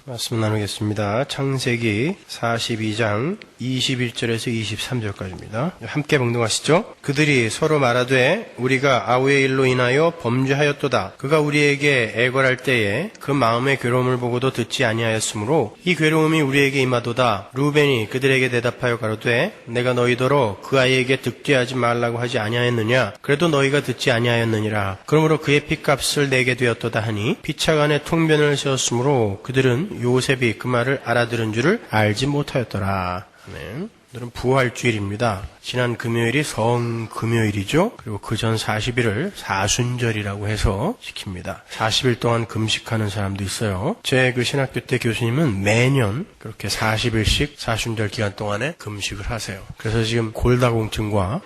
말씀 나누겠습니다. 창세기 42장 21절에서 23절까지입니다. 함께 봉독하시죠. 그들이 서로 말하되 우리가 아우의 일로 인하여 범죄하였도다. 그가 우리에게 애걸할 때에 그 마음의 괴로움을 보고도 듣지 아니하였으므로 이 괴로움이 우리에게 임하도다. 루벤이 그들에게 대답하여 가로되 내가 너희더러 그 아이에게 득죄하지 말라고 하지 아니하였느냐. 그래도 너희가 듣지 아니하였느니라. 그러므로 그의 핏값을 내게 되었도다 하니 피차간에 통변을 세웠으므로 그들은 요셉이 그 말을 알아들은 줄을 알지 못하였더라. 네. 오늘은 부활주일입니다. 지난 금요일이 성금요일이죠. 그리고 그 전 40일을 사순절이라고 해서 지킵니다. 40일 동안 금식하는 사람도 있어요. 제 그 신학교 때 교수님은 매년 그렇게 40일씩 사순절 기간 동안에 금식을 하세요. 그래서 지금 골다공증과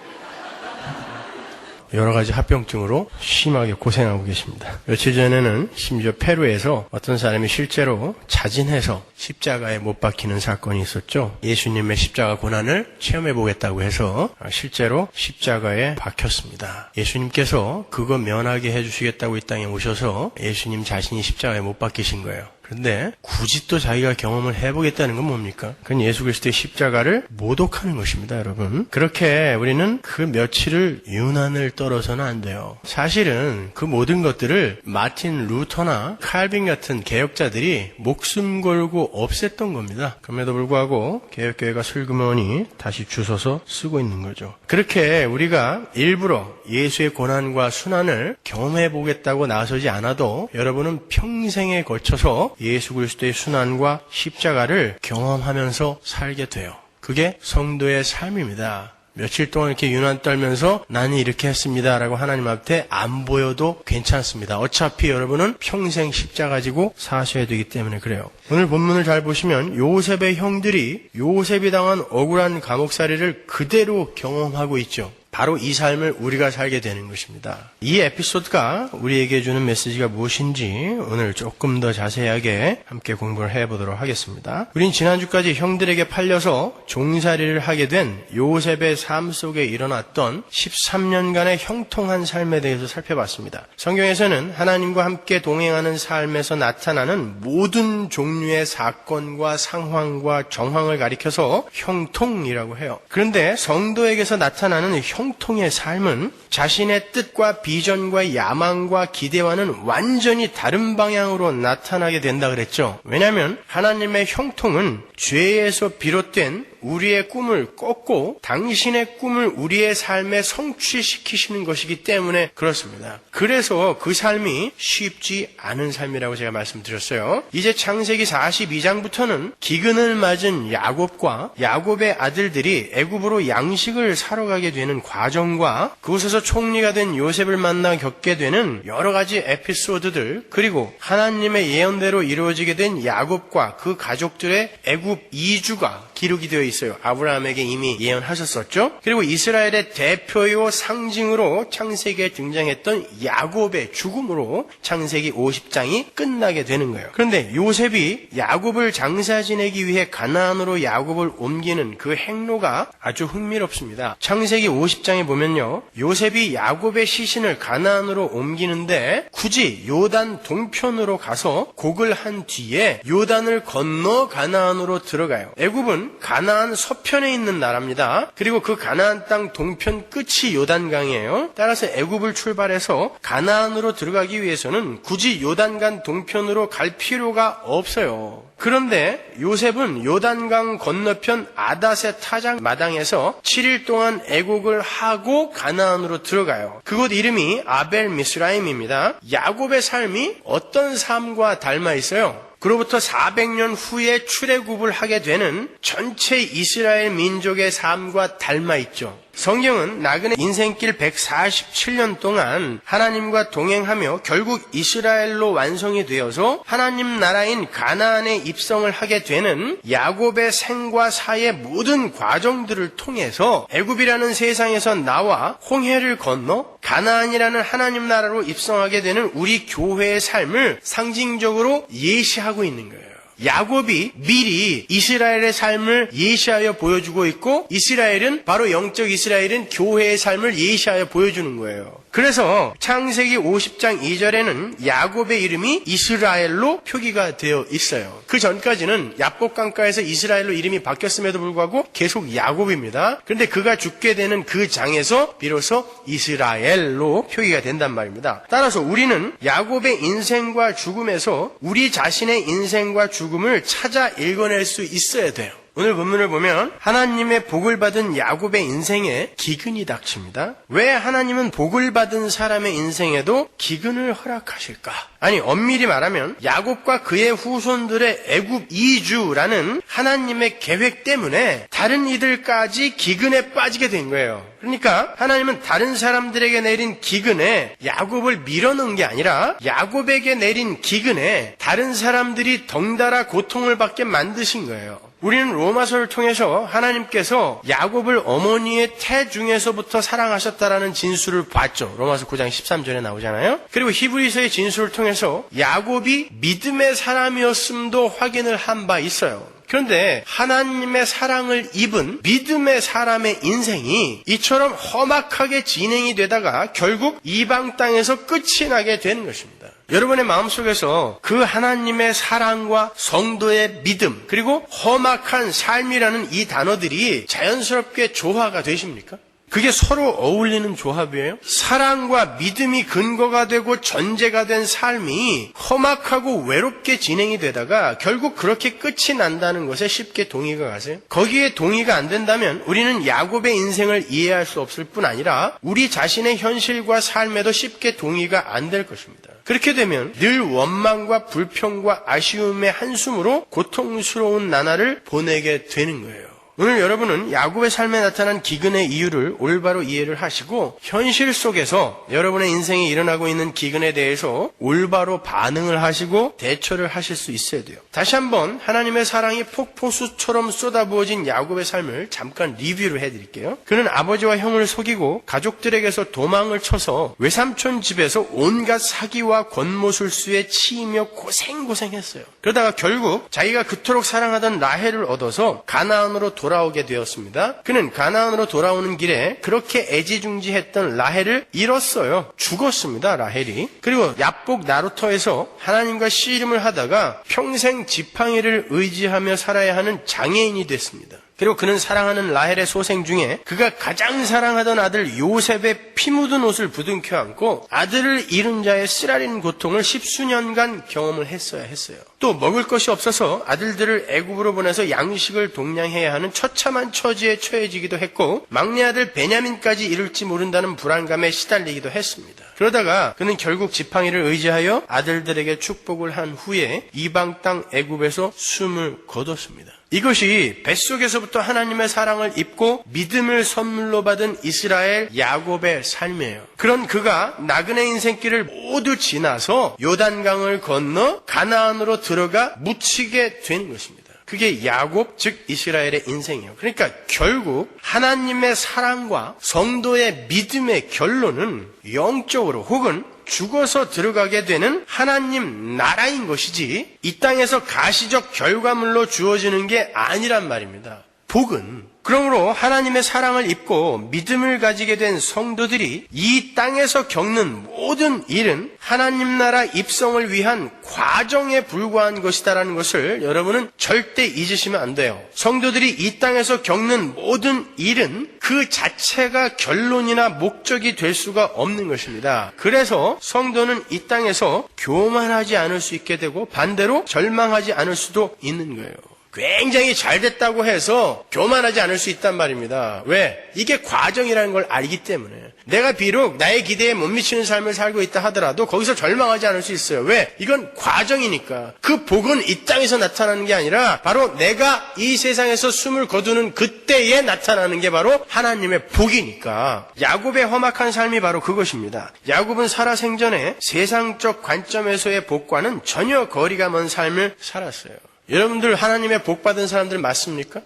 여러 가지 합병증으로 심하게 고생하고 계십니다. 며칠 전에는 심지어 페루에서 어떤 사람이 실제로 자진해서 십자가에 못 박히는 사건이 있었죠. 예수님의 십자가 고난을 체험해 보겠다고 해서 실제로 십자가에 박혔습니다. 예수님께서 그거 면하게 해주시겠다고 이 땅에 오셔서 예수님 자신이 십자가에 못 박히신 거예요. 그런데 굳이 또 자기가 경험을 해보겠다는 건 뭡니까? 그건 예수 그리스도의 십자가를 모독하는 것입니다, 여러분. 그렇게 우리는 그 며칠을 유난을 떨어서는 안 돼요. 사실은 그 모든 것들을 마틴 루터나 칼빈 같은 개혁자들이 목숨 걸고 없앴던 겁니다. 그럼에도 불구하고 개혁교회가 슬그머니 다시 주워서 쓰고 있는 거죠. 그렇게 우리가 일부러 예수의 고난과 순환을 경험해보겠다고 나서지 않아도 여러분은 평생에 걸쳐서 예수 그리스도의 순환과 십자가를 경험하면서 살게 돼요. 그게 성도의 삶입니다. 며칠 동안 이렇게 유난 떨면서 나는 이렇게 했습니다 라고 하나님 앞에 안 보여도 괜찮습니다. 어차피 여러분은 평생 십자가 지고 사셔야 되기 때문에 그래요. 오늘 본문을 잘 보시면 요셉의 형들이 요셉이 당한 억울한 감옥살이를 그대로 경험하고 있죠. 바로 이 삶을 우리가 살게 되는 것입니다. 이 에피소드가 우리에게 주는 메시지가 무엇인지 오늘 조금 더 자세하게 함께 공부를 해보도록 하겠습니다. 우린 지난주까지 형들에게 팔려서 종살이를 하게 된 요셉의 삶 속에 일어났던 13년간의 형통한 삶에 대해서 살펴봤습니다. 성경에서는 하나님과 함께 동행하는 삶에서 나타나는 모든 종류의 사건과 상황과 정황을 가리켜서 형통이라고 해요. 그런데 성도에게서 나타나는 형통의 삶은 자신의 뜻과 비전과 야망과 기대와는 완전히 다른 방향으로 나타나게 된다 그랬죠. 왜냐하면 하나님의 형통은 죄에서 비롯된 우리의 꿈을 꺾고 당신의 꿈을 우리의 삶에 성취시키시는 것이기 때문에 그렇습니다. 그래서 그 삶이 쉽지 않은 삶이라고 제가 말씀드렸어요. 이제 창세기 42장부터는 기근을 맞은 야곱과 야곱의 아들들이 애굽으로 양식을 사러 가게 되는 과정과 그곳에서 총리가 된 요셉을 만나 겪게 되는 여러 가지 에피소드들, 그리고 하나님의 예언대로 이루어지게 된 야곱과 그 가족들의 애굽 이주가 기록이 되어 있어요. 아브라함에게 이미 예언하셨었죠. 그리고 이스라엘의 대표요 상징으로 창세기에 등장했던 야곱의 죽음으로 창세기 50장이 끝나게 되는 거예요. 그런데 요셉이 야곱을 장사 지내기 위해 가나안으로 야곱을 옮기는 그 행로가 아주 흥미롭습니다. 창세기 50장에 보면요, 요셉이 야곱의 시신을 가나안으로 옮기는데 굳이 요단 동편으로 가서 곡을 한 뒤에 요단을 건너 가나안으로 들어가요. 애굽은 가나안 서편에 있는 나라입니다. 그리고 그 가나안 땅 동편 끝이 요단강이에요. 따라서 애굽을 출발해서 가나안으로 들어가기 위해서는 굳이 요단강 동편으로 갈 필요가 없어요. 그런데 요셉은 요단강 건너편 아닷의 타작 마당에서 7일 동안 애곡을 하고 가나안으로 들어가요. 그곳 이름이 아벨 미스라임입니다. 야곱의 삶이 어떤 삶과 닮아 있어요? 그로부터 400년 후에 출애굽을 하게 되는 전체 이스라엘 민족의 삶과 닮아 있죠. 성경은 나그네 인생길 147년 동안 하나님과 동행하며 결국 이스라엘로 완성이 되어서 하나님 나라인 가나안에 입성을 하게 되는 야곱의 생과 사의 모든 과정들을 통해서 애굽이라는 세상에서 나와 홍해를 건너 가나안이라는 하나님 나라로 입성하게 되는 우리 교회의 삶을 상징적으로 예시하고 있는 거예요. 야곱이 미리 이스라엘의 삶을 예시하여 보여주고 있고, 이스라엘은 바로 영적 이스라엘은 교회의 삶을 예시하여 보여주는 거예요. 그래서 창세기 50장 2절에는 야곱의 이름이 이스라엘로 표기가 되어 있어요. 그 전까지는 야복 강가에서 이스라엘로 이름이 바뀌었음에도 불구하고 계속 야곱입니다. 그런데 그가 죽게 되는 그 장에서 비로소 이스라엘로 표기가 된단 말입니다. 따라서 우리는 야곱의 인생과 죽음에서 우리 자신의 인생과 죽음을 찾아 읽어낼 수 있어야 돼요. 오늘 본문을 보면 하나님의 복을 받은 야곱의 인생에 기근이 닥칩니다. 왜 하나님은 복을 받은 사람의 인생에도 기근을 허락하실까? 아니, 엄밀히 말하면 야곱과 그의 후손들의 애굽 이주라는 하나님의 계획 때문에 다른 이들까지 기근에 빠지게 된 거예요. 그러니까 하나님은 다른 사람들에게 내린 기근에 야곱을 밀어넣은 게 아니라 야곱에게 내린 기근에 다른 사람들이 덩달아 고통을 받게 만드신 거예요. 우리는 로마서를 통해서 하나님께서 야곱을 어머니의 태 중에서부터 사랑하셨다라는 진술을 봤죠. 로마서 9장 13절에 나오잖아요. 그리고 히브리서의 진술을 통해서 야곱이 믿음의 사람이었음도 확인을 한 바 있어요. 그런데 하나님의 사랑을 입은 믿음의 사람의 인생이 이처럼 험악하게 진행이 되다가 결국 이방 땅에서 끝이 나게 되는 것입니다. 여러분의 마음속에서 그 하나님의 사랑과 성도의 믿음 그리고 험악한 삶이라는 이 단어들이 자연스럽게 조화가 되십니까? 그게 서로 어울리는 조합이에요. 사랑과 믿음이 근거가 되고 전제가 된 삶이 험악하고 외롭게 진행이 되다가 결국 그렇게 끝이 난다는 것에 쉽게 동의가 가세요? 거기에 동의가 안 된다면 우리는 야곱의 인생을 이해할 수 없을 뿐 아니라 우리 자신의 현실과 삶에도 쉽게 동의가 안 될 것입니다. 그렇게 되면 늘 원망과 불평과 아쉬움의 한숨으로 고통스러운 나날을 보내게 되는 거예요. 오늘 여러분은 야곱의 삶에 나타난 기근의 이유를 올바로 이해를 하시고 현실 속에서 여러분의 인생에 일어나고 있는 기근에 대해서 올바로 반응을 하시고 대처를 하실 수 있어야 돼요. 다시 한번 하나님의 사랑이 폭포수처럼 쏟아부어진 야곱의 삶을 잠깐 리뷰를 해드릴게요. 그는 아버지와 형을 속이고 가족들에게서 도망을 쳐서 외삼촌 집에서 온갖 사기와 권모술수에 치이며 고생했어요. 그러다가 결국 자기가 그토록 사랑하던 라헬을 얻어서 가나안으로 돌아오게 되었습니다. 그는 가나안으로 돌아오는 길에 그렇게 애지중지했던 라헬을 잃었어요. 죽었습니다, 라헬이. 그리고 야복 나루터에서 하나님과 씨름을 하다가 평생 지팡이를 의지하며 살아야 하는 장애인이 됐습니다. 그리고 그는 사랑하는 라헬의 소생 중에 그가 가장 사랑하던 아들 요셉의 피 묻은 옷을 부둥켜 안고 아들을 잃은 자의 쓰라린 고통을 10수년간 경험을 했어야 했어요. 또 먹을 것이 없어서 아들들을 애굽으로 보내서 양식을 동량해야 하는 처참한 처지에 처해지기도 했고 막내 아들 베냐민까지 잃을지 모른다는 불안감에 시달리기도 했습니다. 그러다가 그는 결국 지팡이를 의지하여 아들들에게 축복을 한 후에 이방 땅 애굽에서 숨을 거뒀습니다. 이것이 뱃속에서부터 하나님의 사랑을 입고 믿음을 선물로 받은 이스라엘 야곱의 삶이에요. 그런 그가 나그네 인생길을 모두 지나서 요단강을 건너 가나안으로 들어가 묻히게 된 것입니다. 그게 야곱, 즉 이스라엘의 인생이에요. 그러니까 결국 하나님의 사랑과 성도의 믿음의 결론은 영적으로 혹은 죽어서 들어가게 되는 하나님 나라인 것이지 이 땅에서 가시적 결과물로 주어지는 게 아니란 말입니다. 복은 그러므로 하나님의 사랑을 입고 믿음을 가지게 된 성도들이 이 땅에서 겪는 모든 일은 하나님 나라 입성을 위한 과정에 불과한 것이다라는 것을 여러분은 절대 잊으시면 안 돼요. 성도들이 이 땅에서 겪는 모든 일은 그 자체가 결론이나 목적이 될 수가 없는 것입니다. 그래서 성도는 이 땅에서 교만하지 않을 수 있게 되고 반대로 절망하지 않을 수도 있는 거예요. 굉장히 잘 됐다고 해서 교만하지 않을 수 있단 말입니다. 왜? 이게 과정이라는 걸 알기 때문에. 내가 비록 나의 기대에 못 미치는 삶을 살고 있다 하더라도 거기서 절망하지 않을 수 있어요. 왜? 이건 과정이니까. 그 복은 이 땅에서 나타나는 게 아니라 바로 내가 이 세상에서 숨을 거두는 그때에 나타나는 게 바로 하나님의 복이니까. 야곱의 험악한 삶이 바로 그것입니다. 야곱은 살아생전에 세상적 관점에서의 복과는 전혀 거리가 먼 삶을 살았어요. 여러분들 하나님의 복 받은 사람들 맞습니까?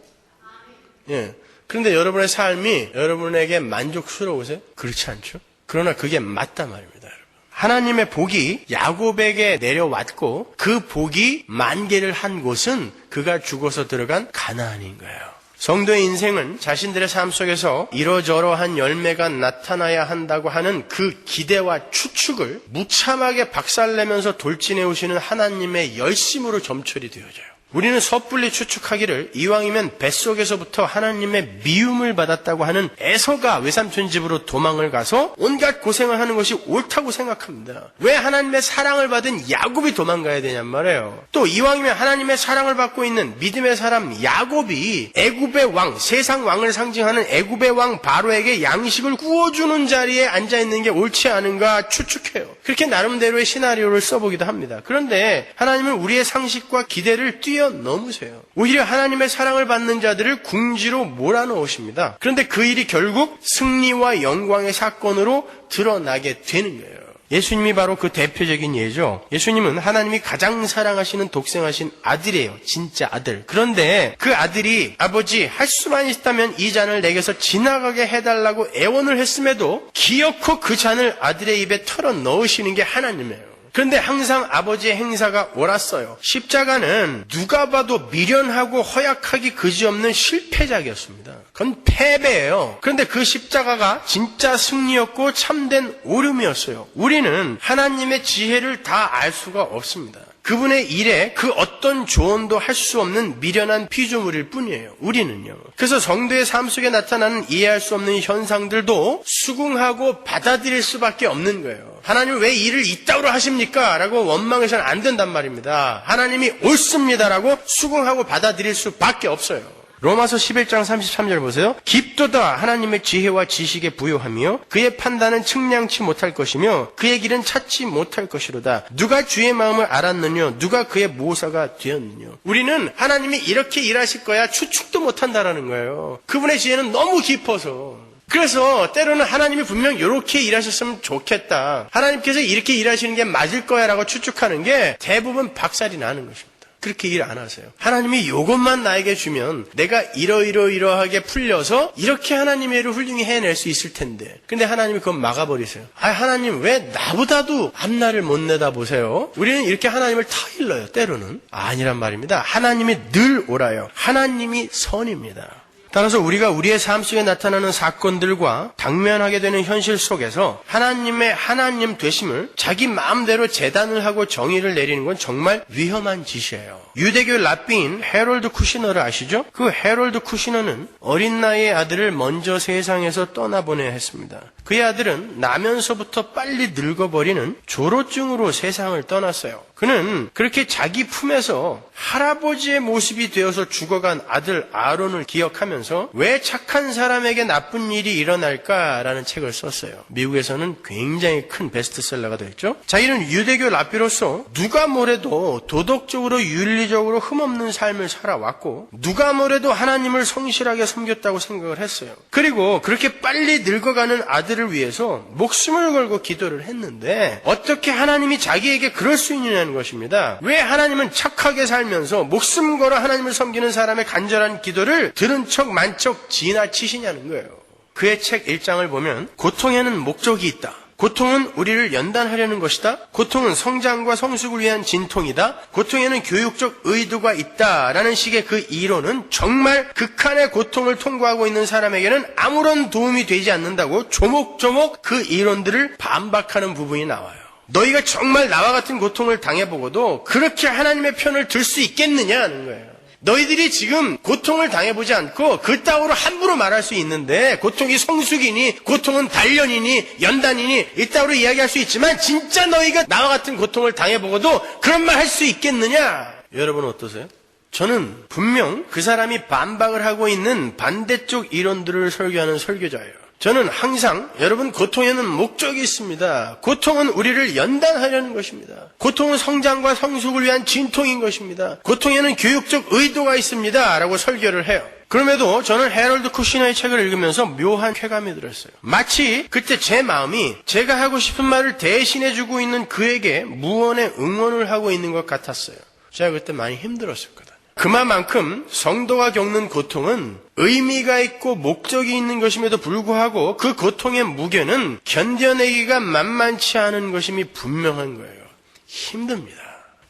예. 그런데 여러분의 삶이 여러분에게 만족스러우세요? 그렇지 않죠? 그러나 그게 맞단 말입니다, 여러분. 하나님의 복이 야곱에게 내려왔고 그 복이 만개를 한 곳은 그가 죽어서 들어간 가나안인 거예요. 성도의 인생은 자신들의 삶 속에서 이러저러한 열매가 나타나야 한다고 하는 그 기대와 추측을 무참하게 박살내면서 돌진해 오시는 하나님의 열심으로 점철이 되어져요. 우리는 섣불리 추측하기를 이왕이면 뱃속에서부터 하나님의 미움을 받았다고 하는 에서가 외삼촌 집으로 도망을 가서 온갖 고생을 하는 것이 옳다고 생각합니다. 왜 하나님의 사랑을 받은 야곱이 도망가야 되냔 말이에요. 또 이왕이면 하나님의 사랑을 받고 있는 믿음의 사람 야곱이 애굽의 왕, 세상 왕을 상징하는 애굽의 왕 바로에게 양식을 구워주는 자리에 앉아있는 게 옳지 않은가 추측해요. 그렇게 나름대로의 시나리오를 써보기도 합니다. 그런데 하나님은 우리의 상식과 기대를 뛰어넘으세요. 오히려 하나님의 사랑을 받는 자들을 궁지로 몰아넣으십니다. 그런데 그 일이 결국 승리와 영광의 사건으로 드러나게 되는 거예요. 예수님이 바로 그 대표적인 예죠. 예수님은 하나님이 가장 사랑하시는 독생하신 아들이에요. 진짜 아들. 그런데 그 아들이 아버지 할 수만 있다면 이 잔을 내게서 지나가게 해달라고 애원을 했음에도 기어코 그 잔을 아들의 입에 털어 넣으시는 게 하나님이에요. 그런데 항상 아버지의 행사가 옳았어요. 십자가는 누가 봐도 미련하고 허약하기 그지없는 실패작이었습니다. 그건 패배예요. 그런데 그 십자가가 진짜 승리였고 참된 오름이었어요. 우리는 하나님의 지혜를 다 알 수가 없습니다. 그분의 일에 그 어떤 조언도 할 수 없는 미련한 피조물일 뿐이에요. 우리는요. 그래서 성도의 삶 속에 나타나는 이해할 수 없는 현상들도 수긍하고 받아들일 수밖에 없는 거예요. 하나님 왜 일을 이따위로 하십니까? 라고 원망해서는 안 된단 말입니다. 하나님이 옳습니다라고 수긍하고 받아들일 수밖에 없어요. 로마서 11장 33절 보세요. 깊도다 하나님의 지혜와 지식에 부요하며 그의 판단은 측량치 못할 것이며 그의 길은 찾지 못할 것이로다. 누가 주의 마음을 알았느냐? 누가 그의 모사가 되었느냐? 우리는 하나님이 이렇게 일하실 거야 추측도 못한다라는 거예요. 그분의 지혜는 너무 깊어서. 그래서 때로는 하나님이 분명 이렇게 일하셨으면 좋겠다. 하나님께서 이렇게 일하시는 게 맞을 거야 라고 추측하는 게 대부분 박살이 나는 것입니다. 그렇게 일 안 하세요. 하나님이 이것만 나에게 주면 내가 이러하게 풀려서 이렇게 하나님의 일을 훌륭히 해낼 수 있을 텐데. 근데 하나님이 그건 막아버리세요. 하나님 왜 나보다도 앞날을 못 내다보세요? 우리는 이렇게 하나님을 타일러요. 때로는. 아니란 말입니다. 하나님이 늘 옳아요. 하나님이 선입니다. 따라서 우리가 우리의 삶 속에 나타나는 사건들과 당면하게 되는 현실 속에서 하나님의 하나님 되심을 자기 마음대로 재단을 하고 정의를 내리는 건 정말 위험한 짓이에요. 유대교 랍비인 헤롤드 쿠시너를 아시죠? 그 헤롤드 쿠시너는 어린 나이의 아들을 먼저 세상에서 떠나보내야 했습니다. 그의 아들은 나면서부터 빨리 늙어버리는 조로증으로 세상을 떠났어요. 그는 그렇게 자기 품에서 할아버지의 모습이 되어서 죽어간 아들 아론을 기억하면서 왜 착한 사람에게 나쁜 일이 일어날까라는 책을 썼어요. 미국에서는 굉장히 큰 베스트셀러가 됐죠. 자기는 유대교 랍비로서 누가 뭐래도 도덕적으로 윤리적으로 흠없는 삶을 살아왔고 누가 뭐래도 하나님을 성실하게 섬겼다고 생각을 했어요. 그리고 그렇게 빨리 늙어가는 아들을 위해서 목숨을 걸고 기도를 했는데 어떻게 하나님이 자기에게 그럴 수 있느냐는 것입니다. 왜 하나님은 착하게 살면서 목숨 걸어 하나님을 섬기는 사람의 간절한 기도를 들은 척 만척 지나치시냐는 거예요. 그의 책 1장을 보면 고통에는 목적이 있다. 고통은 우리를 연단하려는 것이다. 고통은 성장과 성숙을 위한 진통이다. 고통에는 교육적 의도가 있다라는 식의 그 이론은 정말 극한의 고통을 통과하고 있는 사람에게는 아무런 도움이 되지 않는다고 조목조목 그 이론들을 반박하는 부분이 나와요. 너희가 정말 나와 같은 고통을 당해보고도 그렇게 하나님의 편을 들 수 있겠느냐 하는 거예요. 너희들이 지금 고통을 당해보지 않고 그따위로 함부로 말할 수 있는데 고통이 성숙이니 고통은 단련이니 연단이니 이따위로 이야기할 수 있지만 진짜 너희가 나와 같은 고통을 당해보고도 그런 말 할 수 있겠느냐? 여러분 어떠세요? 저는 분명 그 사람이 반박을 하고 있는 반대쪽 이론들을 설교하는 설교자예요. 저는 항상 여러분 고통에는 목적이 있습니다. 고통은 우리를 연단하려는 것입니다. 고통은 성장과 성숙을 위한 진통인 것입니다. 고통에는 교육적 의도가 있습니다. 라고 설교를 해요. 그럼에도 저는 헤럴드 쿠시너의 책을 읽으면서 묘한 쾌감이 들었어요. 마치 그때 제 마음이 제가 하고 싶은 말을 대신해주고 있는 그에게 무언의 응원을 하고 있는 것 같았어요. 제가 그때 많이 힘들었었거든요. 그만큼 성도가 겪는 고통은 의미가 있고 목적이 있는 것임에도 불구하고 그 고통의 무게는 견뎌내기가 만만치 않은 것임이 분명한 거예요. 힘듭니다.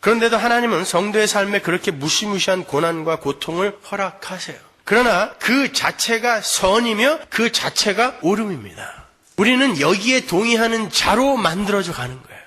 그런데도 하나님은 성도의 삶에 그렇게 무시무시한 고난과 고통을 허락하세요. 그러나 그 자체가 선이며 그 자체가 옳음입니다. 우리는 여기에 동의하는 자로 만들어져 가는 거예요.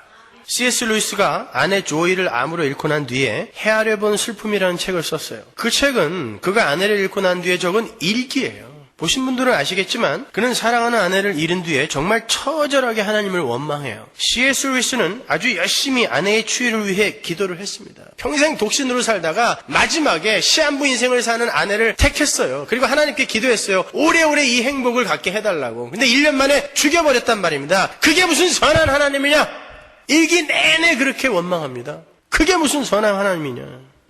C.S. 루이스가 아내 조이를 암으로 잃고 난 뒤에 헤아려 본 슬픔이라는 책을 썼어요. 그 책은 그가 아내를 잃고 난 뒤에 적은 일기예요. 보신 분들은 아시겠지만 그는 사랑하는 아내를 잃은 뒤에 정말 처절하게 하나님을 원망해요. C.S. 루이스는 아주 열심히 아내의 추위를 위해 기도를 했습니다. 평생 독신으로 살다가 마지막에 시한부 인생을 사는 아내를 택했어요. 그리고 하나님께 기도했어요. 오래오래 이 행복을 갖게 해달라고. 근데 1년 만에 죽여버렸단 말입니다. 그게 무슨 선한 하나님이냐? 일기 내내 그렇게 원망합니다. 그게 무슨 선한 하나님이냐?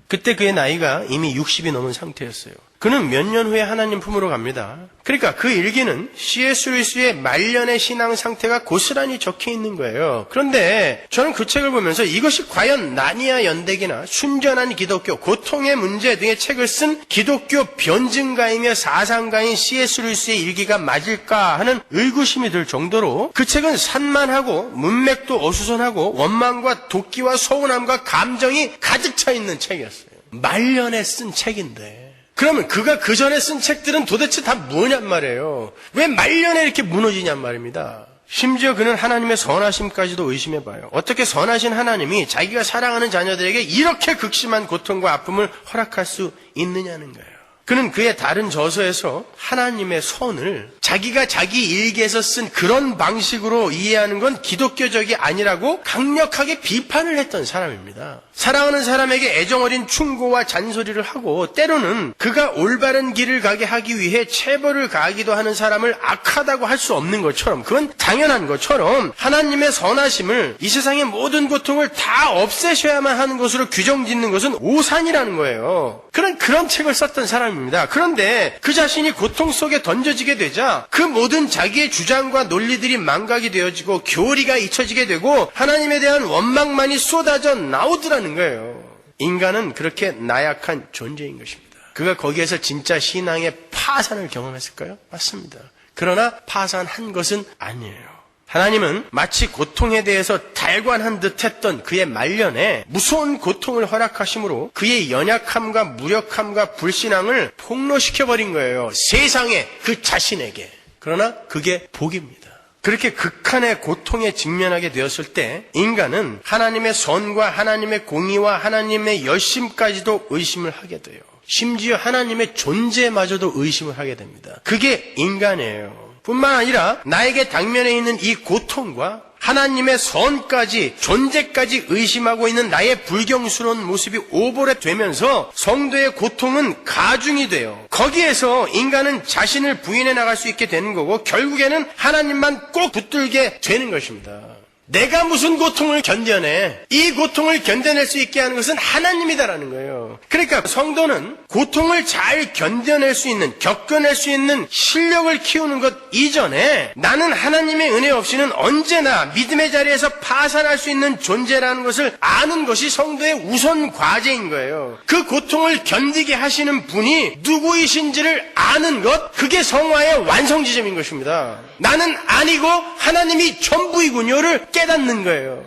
그때 그의 나이가 이미 60이 넘은 상태였어요. 그는 몇 년 후에 하나님 품으로 갑니다. 그러니까 그 일기는 C.S. 루이스의 말년의 신앙 상태가 고스란히 적혀 있는 거예요. 그런데 저는 그 책을 보면서 이것이 과연 나니아 연대기나 순전한 기독교, 고통의 문제 등의 책을 쓴 기독교 변증가이며 사상가인 C.S. 루이스의 일기가 맞을까 하는 의구심이 들 정도로 그 책은 산만하고 문맥도 어수선하고 원망과 도끼와 서운함과 감정이 가득 차 있는 책이었어요. 말년에 쓴 책인데 그러면 그가 그 전에 쓴 책들은 도대체 다 뭐냔 말이에요. 왜 말년에 이렇게 무너지냔 말입니다. 심지어 그는 하나님의 선하심까지도 의심해봐요. 어떻게 선하신 하나님이 자기가 사랑하는 자녀들에게 이렇게 극심한 고통과 아픔을 허락할 수 있느냐는 거예요. 그는 그의 다른 저서에서 하나님의 선을 자기가 자기 일기에서 쓴 그런 방식으로 이해하는 건 기독교적이 아니라고 강력하게 비판을 했던 사람입니다. 사랑하는 사람에게 애정어린 충고와 잔소리를 하고 때로는 그가 올바른 길을 가게 하기 위해 체벌을 가하기도 하는 사람을 악하다고 할 수 없는 것처럼, 그건 당연한 것처럼 하나님의 선하심을 이 세상의 모든 고통을 다 없애셔야만 하는 것으로 규정짓는 것은 오산이라는 거예요. 그런 책을 썼던 사람입니다. 그런데 그 자신이 고통 속에 던져지게 되자 그 모든 자기의 주장과 논리들이 망각이 되어지고 교리가 잊혀지게 되고 하나님에 대한 원망만이 쏟아져 나오더라는 거예요. 인간은 그렇게 나약한 존재인 것입니다. 그가 거기에서 진짜 신앙의 파산을 경험했을까요? 맞습니다. 그러나 파산한 것은 아니에요. 하나님은 마치 고통에 대해서 달관한 듯 했던 그의 말년에 무서운 고통을 허락하심으로 그의 연약함과 무력함과 불신앙을 폭로시켜버린 거예요. 세상에, 그 자신에게. 그러나 그게 복입니다. 그렇게 극한의 고통에 직면하게 되었을 때 인간은 하나님의 선과 하나님의 공의와 하나님의 열심까지도 의심을 하게 돼요. 심지어 하나님의 존재마저도 의심을 하게 됩니다. 그게 인간이에요. 뿐만 아니라 나에게 당면해 있는 이 고통과 하나님의 선까지, 존재까지 의심하고 있는 나의 불경스러운 모습이 오버랩 되면서 성도의 고통은 가중이 돼요. 거기에서 인간은 자신을 부인해 나갈 수 있게 되는 거고 결국에는 하나님만 꼭 붙들게 되는 것입니다. 내가 무슨 고통을 견뎌내? 이 고통을 견뎌낼 수 있게 하는 것은 하나님이다라는 거예요. 그러니까 성도는 고통을 잘 견뎌낼 수 있는, 겪어낼 수 있는 실력을 키우는 것 이전에 나는 하나님의 은혜 없이는 언제나 믿음의 자리에서 파산할 수 있는 존재라는 것을 아는 것이 성도의 우선 과제인 거예요. 그 고통을 견디게 하시는 분이 누구이신지를 아는 것, 그게 성화의 완성 지점인 것입니다. 나는 아니고 하나님이 전부이군요를 깨닫는 거예요.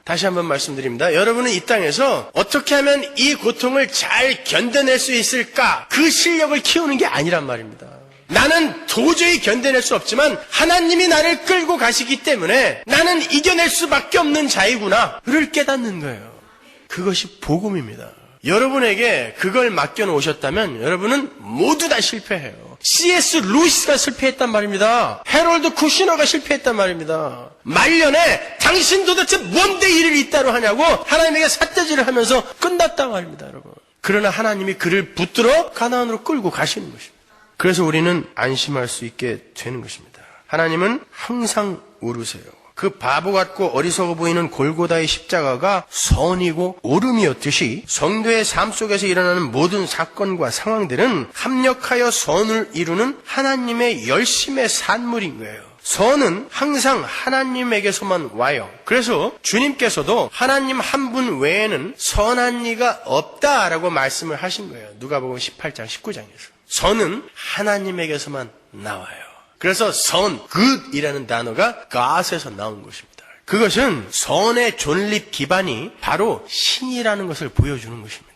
다시 한번 말씀드립니다. 여러분은 이 땅에서 어떻게 하면 이 고통을 잘 견뎌낼 수 있을까? 그 실력을 키우는 게 아니란 말입니다. 나는 도저히 견뎌낼 수 없지만 하나님이 나를 끌고 가시기 때문에 나는 이겨낼 수밖에 없는 자이구나를 깨닫는 거예요. 그것이 복음입니다. 여러분에게 그걸 맡겨놓으셨다면 여러분은 모두 다 실패해요. C.S. 루이스가 실패했단 말입니다. 해롤드 쿠시너가 실패했단 말입니다. 말년에 당신 도대체 뭔데 일을 이따로 하냐고 하나님에게 삿대질을 하면서 끝났단 말입니다, 여러분. 그러나 하나님이 그를 붙들어 가나안으로 끌고 가시는 것입니다. 그래서 우리는 안심할 수 있게 되는 것입니다. 하나님은 항상 울으세요. 그 바보 같고 어리석어 보이는 골고다의 십자가가 선이고 옳음이었듯이 성도의 삶 속에서 일어나는 모든 사건과 상황들은 합력하여 선을 이루는 하나님의 열심의 산물인 거예요. 선은 항상 하나님에게서만 와요. 그래서 주님께서도 하나님 한 분 외에는 선한 이가 없다라고 말씀을 하신 거예요. 누가복음 18장 19장에서. 선은 하나님에게서만 나와요. 그래서 선, good이라는 단어가 God에서 나온 것입니다. 그것은 선의 존립 기반이 바로 신이라는 것을 보여주는 것입니다.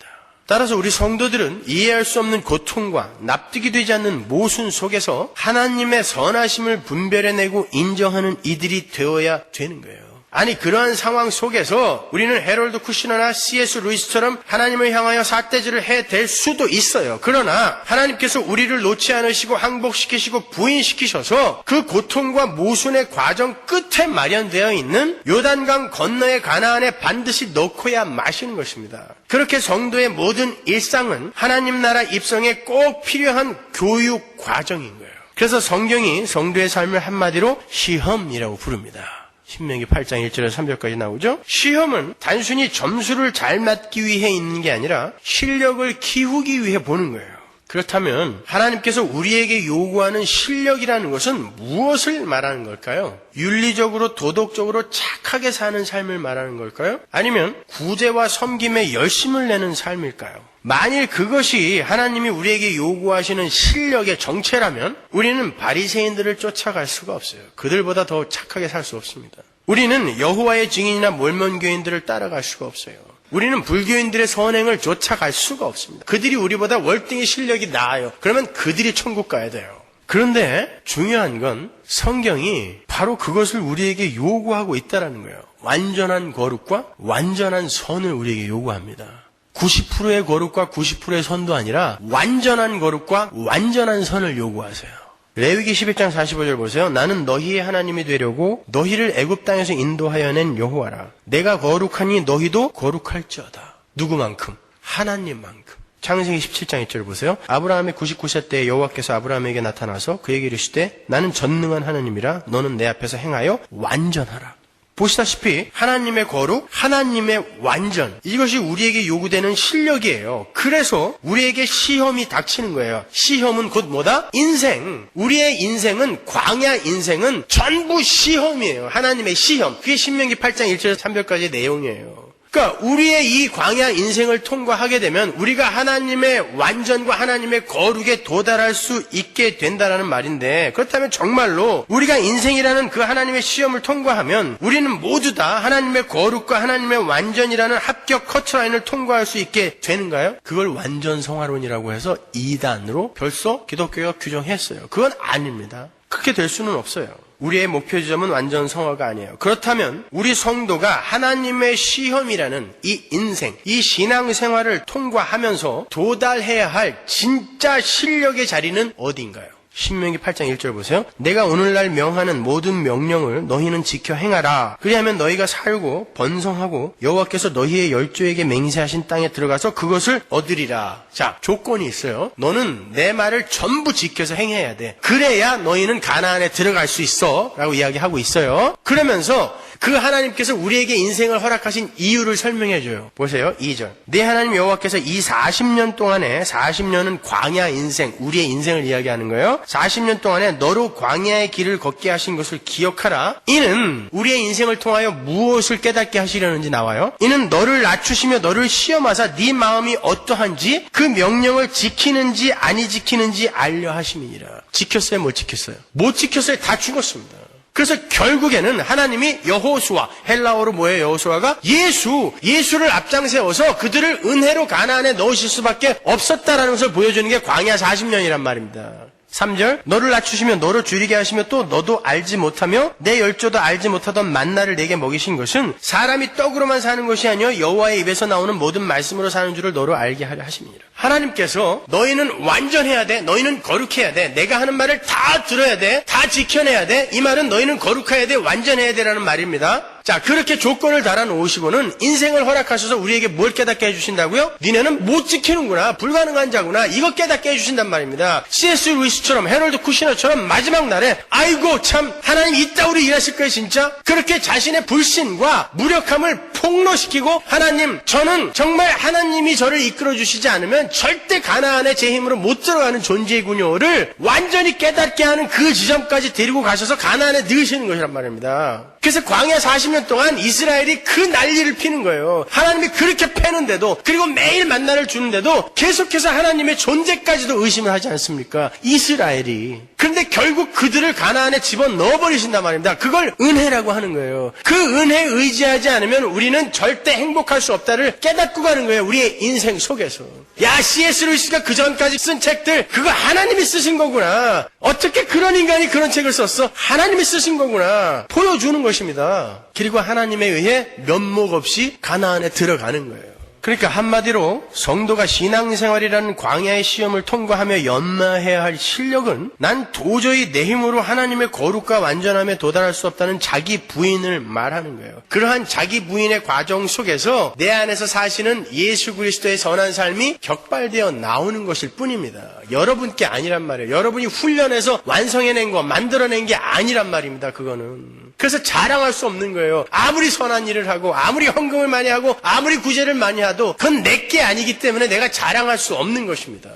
따라서 우리 성도들은 이해할 수 없는 고통과 납득이 되지 않는 모순 속에서 하나님의 선하심을 분별해내고 인정하는 이들이 되어야 되는 거예요. 아니, 그러한 상황 속에서 우리는 해럴드 쿠시너나 C.S. 루이스처럼 하나님을 향하여 삿대질을 해댈 수도 있어요. 그러나 하나님께서 우리를 놓지 않으시고 항복시키시고 부인시키셔서 그 고통과 모순의 과정 끝에 마련되어 있는 요단강 건너의 가나안에 반드시 넣고야 마시는 것입니다. 그렇게 성도의 모든 일상은 하나님 나라 입성에 꼭 필요한 교육 과정인 거예요. 그래서 성경이 성도의 삶을 한마디로 시험이라고 부릅니다. 신명기 8장 1절에서 3절까지 나오죠. 시험은 단순히 점수를 잘 맞기 위해 있는 게 아니라 실력을 키우기 위해 보는 거예요. 그렇다면 하나님께서 우리에게 요구하는 실력이라는 것은 무엇을 말하는 걸까요? 윤리적으로 도덕적으로 착하게 사는 삶을 말하는 걸까요? 아니면 구제와 섬김에 열심을 내는 삶일까요? 만일 그것이 하나님이 우리에게 요구하시는 실력의 정체라면 우리는 바리새인들을 쫓아갈 수가 없어요. 그들보다 더 착하게 살 수 없습니다. 우리는 여호와의 증인이나 몰몬교인들을 따라갈 수가 없어요. 우리는 불교인들의 선행을 쫓아갈 수가 없습니다. 그들이 우리보다 월등히 실력이 나아요. 그러면 그들이 천국 가야 돼요. 그런데 중요한 건 성경이 바로 그것을 우리에게 요구하고 있다는 거예요. 완전한 거룩과 완전한 선을 우리에게 요구합니다. 90%의 거룩과 90%의 선도 아니라 완전한 거룩과 완전한 선을 요구하세요. 레위기 11장 45절 보세요. 나는 너희의 하나님이 되려고 너희를 애굽 땅에서 인도하여 낸 여호와라. 내가 거룩하니 너희도 거룩할지어다. 누구만큼? 하나님만큼. 창세기 17장 1절 보세요. 아브라함의 99세 때 여호와께서 아브라함에게 나타나서 그에게 이르시되 나는 전능한 하나님이라 너는 내 앞에서 행하여 완전하라. 보시다시피 하나님의 거룩, 하나님의 완전, 이것이 우리에게 요구되는 실력이에요. 그래서 우리에게 시험이 닥치는 거예요. 시험은 곧 뭐다? 인생. 우리의 인생은, 광야 인생은 전부 시험이에요. 하나님의 시험. 그게 신명기 8장 1절에서 3절까지의 내용이에요. 그러니까 우리의 이 광야 인생을 통과하게 되면 우리가 하나님의 완전과 하나님의 거룩에 도달할 수 있게 된다는 말인데, 그렇다면 정말로 우리가 인생이라는 그 하나님의 시험을 통과하면 우리는 모두 다 하나님의 거룩과 하나님의 완전이라는 합격 커트라인을 통과할 수 있게 되는가요? 그걸 완전 성화론이라고 해서 2단으로 벌써 기독교가 규정했어요. 그건 아닙니다. 그렇게 될 수는 없어요. 우리의 목표 지점은 완전 성화가 아니에요. 그렇다면 우리 성도가 하나님의 시험이라는 이 인생, 이 신앙생활을 통과하면서 도달해야 할 진짜 실력의 자리는 어디인가요? 신명기 8장 1절 보세요. 내가 오늘날 명하는 모든 명령을 너희는 지켜 행하라. 그리하면 너희가 살고 번성하고 여호와께서 너희의 열조에게 맹세하신 땅에 들어가서 그것을 얻으리라. 자, 조건이 있어요. 너는 내 말을 전부 지켜서 행해야 돼. 그래야 너희는 가나안에 들어갈 수 있어 라고 이야기하고 있어요. 그러면서 그 하나님께서 우리에게 인생을 허락하신 이유를 설명해줘요. 보세요. 2절. 내 하나님 여호와께서 이 40년 동안에, 40년은 광야 인생, 우리의 인생을 이야기하는 거예요. 40년 동안에 너로 광야의 길을 걷게 하신 것을 기억하라. 이는 우리의 인생을 통하여 무엇을 깨닫게 하시려는지 나와요. 이는 너를 낮추시며 너를 시험하사 네 마음이 어떠한지 그 명령을 지키는지 아니 지키는지 알려 하심이니라. 지켰어요? 못 지켰어요? 못 지켰어요? 다 죽었습니다. 그래서 결국에는 하나님이 여호수아, 헬라어로 뭐예요? 여호수아가 예수를 앞장세워서 그들을 은혜로 가나안에 넣으실 수밖에 없었다라는 것을 보여주는 게 광야 40년이란 말입니다. 3절. 너를 낮추시며 너를 줄이게 하시며 또 너도 알지 못하며 내 열조도 알지 못하던 만나를 내게 먹이신 것은 사람이 떡으로만 사는 것이 아니요 여호와의 입에서 나오는 모든 말씀으로 사는 줄을 너로 알게 하려 하심이니라. 하나님께서 너희는 완전해야 돼. 너희는 거룩해야 돼. 내가 하는 말을 다 들어야 돼. 다 지켜내야 돼. 이 말은 너희는 거룩해야 돼. 완전해야 돼라는 말입니다. 자, 그렇게 조건을 달아놓으시고는 인생을 허락하셔서 우리에게 뭘 깨닫게 해주신다고요? 니네는 못 지키는구나. 불가능한 자구나. 이거 깨닫게 해주신단 말입니다. C.S. 루이스처럼, 해럴드 쿠시너처럼 마지막 날에 아이고 참 하나님 이따위로 일하실 거예요 진짜? 그렇게 자신의 불신과 무력함을 폭로시키고 하나님 저는 정말 하나님이 저를 이끌어주시지 않으면 절대 가나안에 제 힘으로 못 들어가는 존재이군요를 완전히 깨닫게 하는 그 지점까지 데리고 가셔서 가나안에 넣으시는 것이란 말입니다. 그래서 광야 40년 동안 이스라엘이 그 난리를 피는 거예요. 하나님이 그렇게 패는데도, 그리고 매일 만나를 주는데도 계속해서 하나님의 존재까지도 의심을 하지 않습니까? 이스라엘이. 그런데 결국 그들을 가나안에 집어넣어버리신단 말입니다. 그걸 은혜라고 하는 거예요. 그 은혜에 의지하지 않으면 우리는 절대 행복할 수 없다를 깨닫고 가는 거예요. 우리의 인생 속에서. 야, C.S. 루이스가 그 전까지 쓴 책들, 그거 하나님이 쓰신 거구나. 어떻게 그런 인간이 그런 책을 썼어? 하나님이 쓰신 거구나. 보여주는 것입니다. 그리고 하나님에 의해 면목 없이 가나안에 들어가는 거예요. 그러니까 한마디로 성도가 신앙생활이라는 광야의 시험을 통과하며 연마해야 할 실력은 난 도저히 내 힘으로 하나님의 거룩과 완전함에 도달할 수 없다는 자기 부인을 말하는 거예요. 그러한 자기 부인의 과정 속에서 내 안에서 사시는 예수 그리스도의 선한 삶이 격발되어 나오는 것일 뿐입니다. 여러분께 아니란 말이에요. 여러분이 훈련해서 완성해낸 거, 만들어낸 게 아니란 말입니다. 그거는. 그래서 자랑할 수 없는 거예요. 아무리 선한 일을 하고 아무리 헌금을 많이 하고 아무리 구제를 많이 하도 그건 내게 아니기 때문에 내가 자랑할 수 없는 것입니다.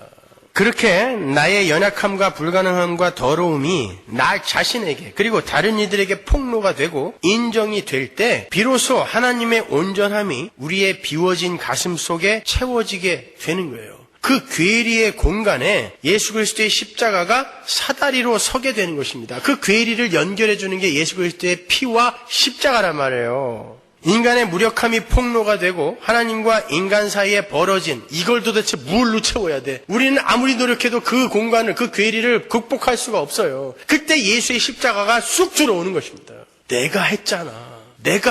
그렇게 나의 연약함과 불가능함과 더러움이 나 자신에게 그리고 다른 이들에게 폭로가 되고 인정이 될 때 비로소 하나님의 온전함이 우리의 비워진 가슴 속에 채워지게 되는 거예요. 그 괴리의 공간에 예수 그리스도의 십자가가 사다리로 서게 되는 것입니다. 그 괴리를 연결해 주는 게 예수 그리스도의 피와 십자가란 말이에요. 인간의 무력함이 폭로가 되고 하나님과 인간 사이에 벌어진 이걸 도대체 뭘로 채워야 돼? 우리는 아무리 노력해도 그 공간을, 그 괴리를 극복할 수가 없어요. 그때 예수의 십자가가 쑥 들어오는 것입니다. 내가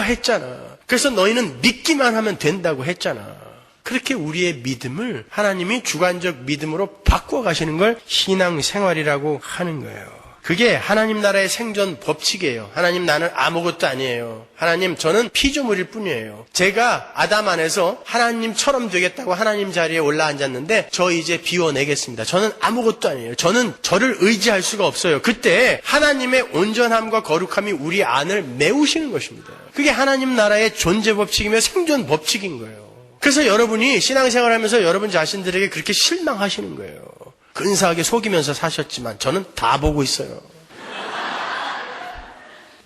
했잖아. 그래서 너희는 믿기만 하면 된다고 했잖아. 그렇게 우리의 믿음을 하나님이 주관적 믿음으로 바꿔가시는 걸 신앙생활이라고 하는 거예요. 그게 하나님 나라의 생존 법칙이에요. 하나님, 나는 아무것도 아니에요. 하나님, 저는 피조물일 뿐이에요. 제가 아담 안에서 하나님처럼 되겠다고 하나님 자리에 올라앉았는데 저 이제 비워내겠습니다. 저는 아무것도 아니에요. 저는 저를 의지할 수가 없어요. 그때 하나님의 온전함과 거룩함이 우리 안을 메우시는 것입니다. 그게 하나님 나라의 존재 법칙이며 생존 법칙인 거예요. 그래서 여러분이 신앙생활하면서 여러분 자신들에게 그렇게 실망하시는 거예요. 근사하게 속이면서 사셨지만 저는 다 보고 있어요.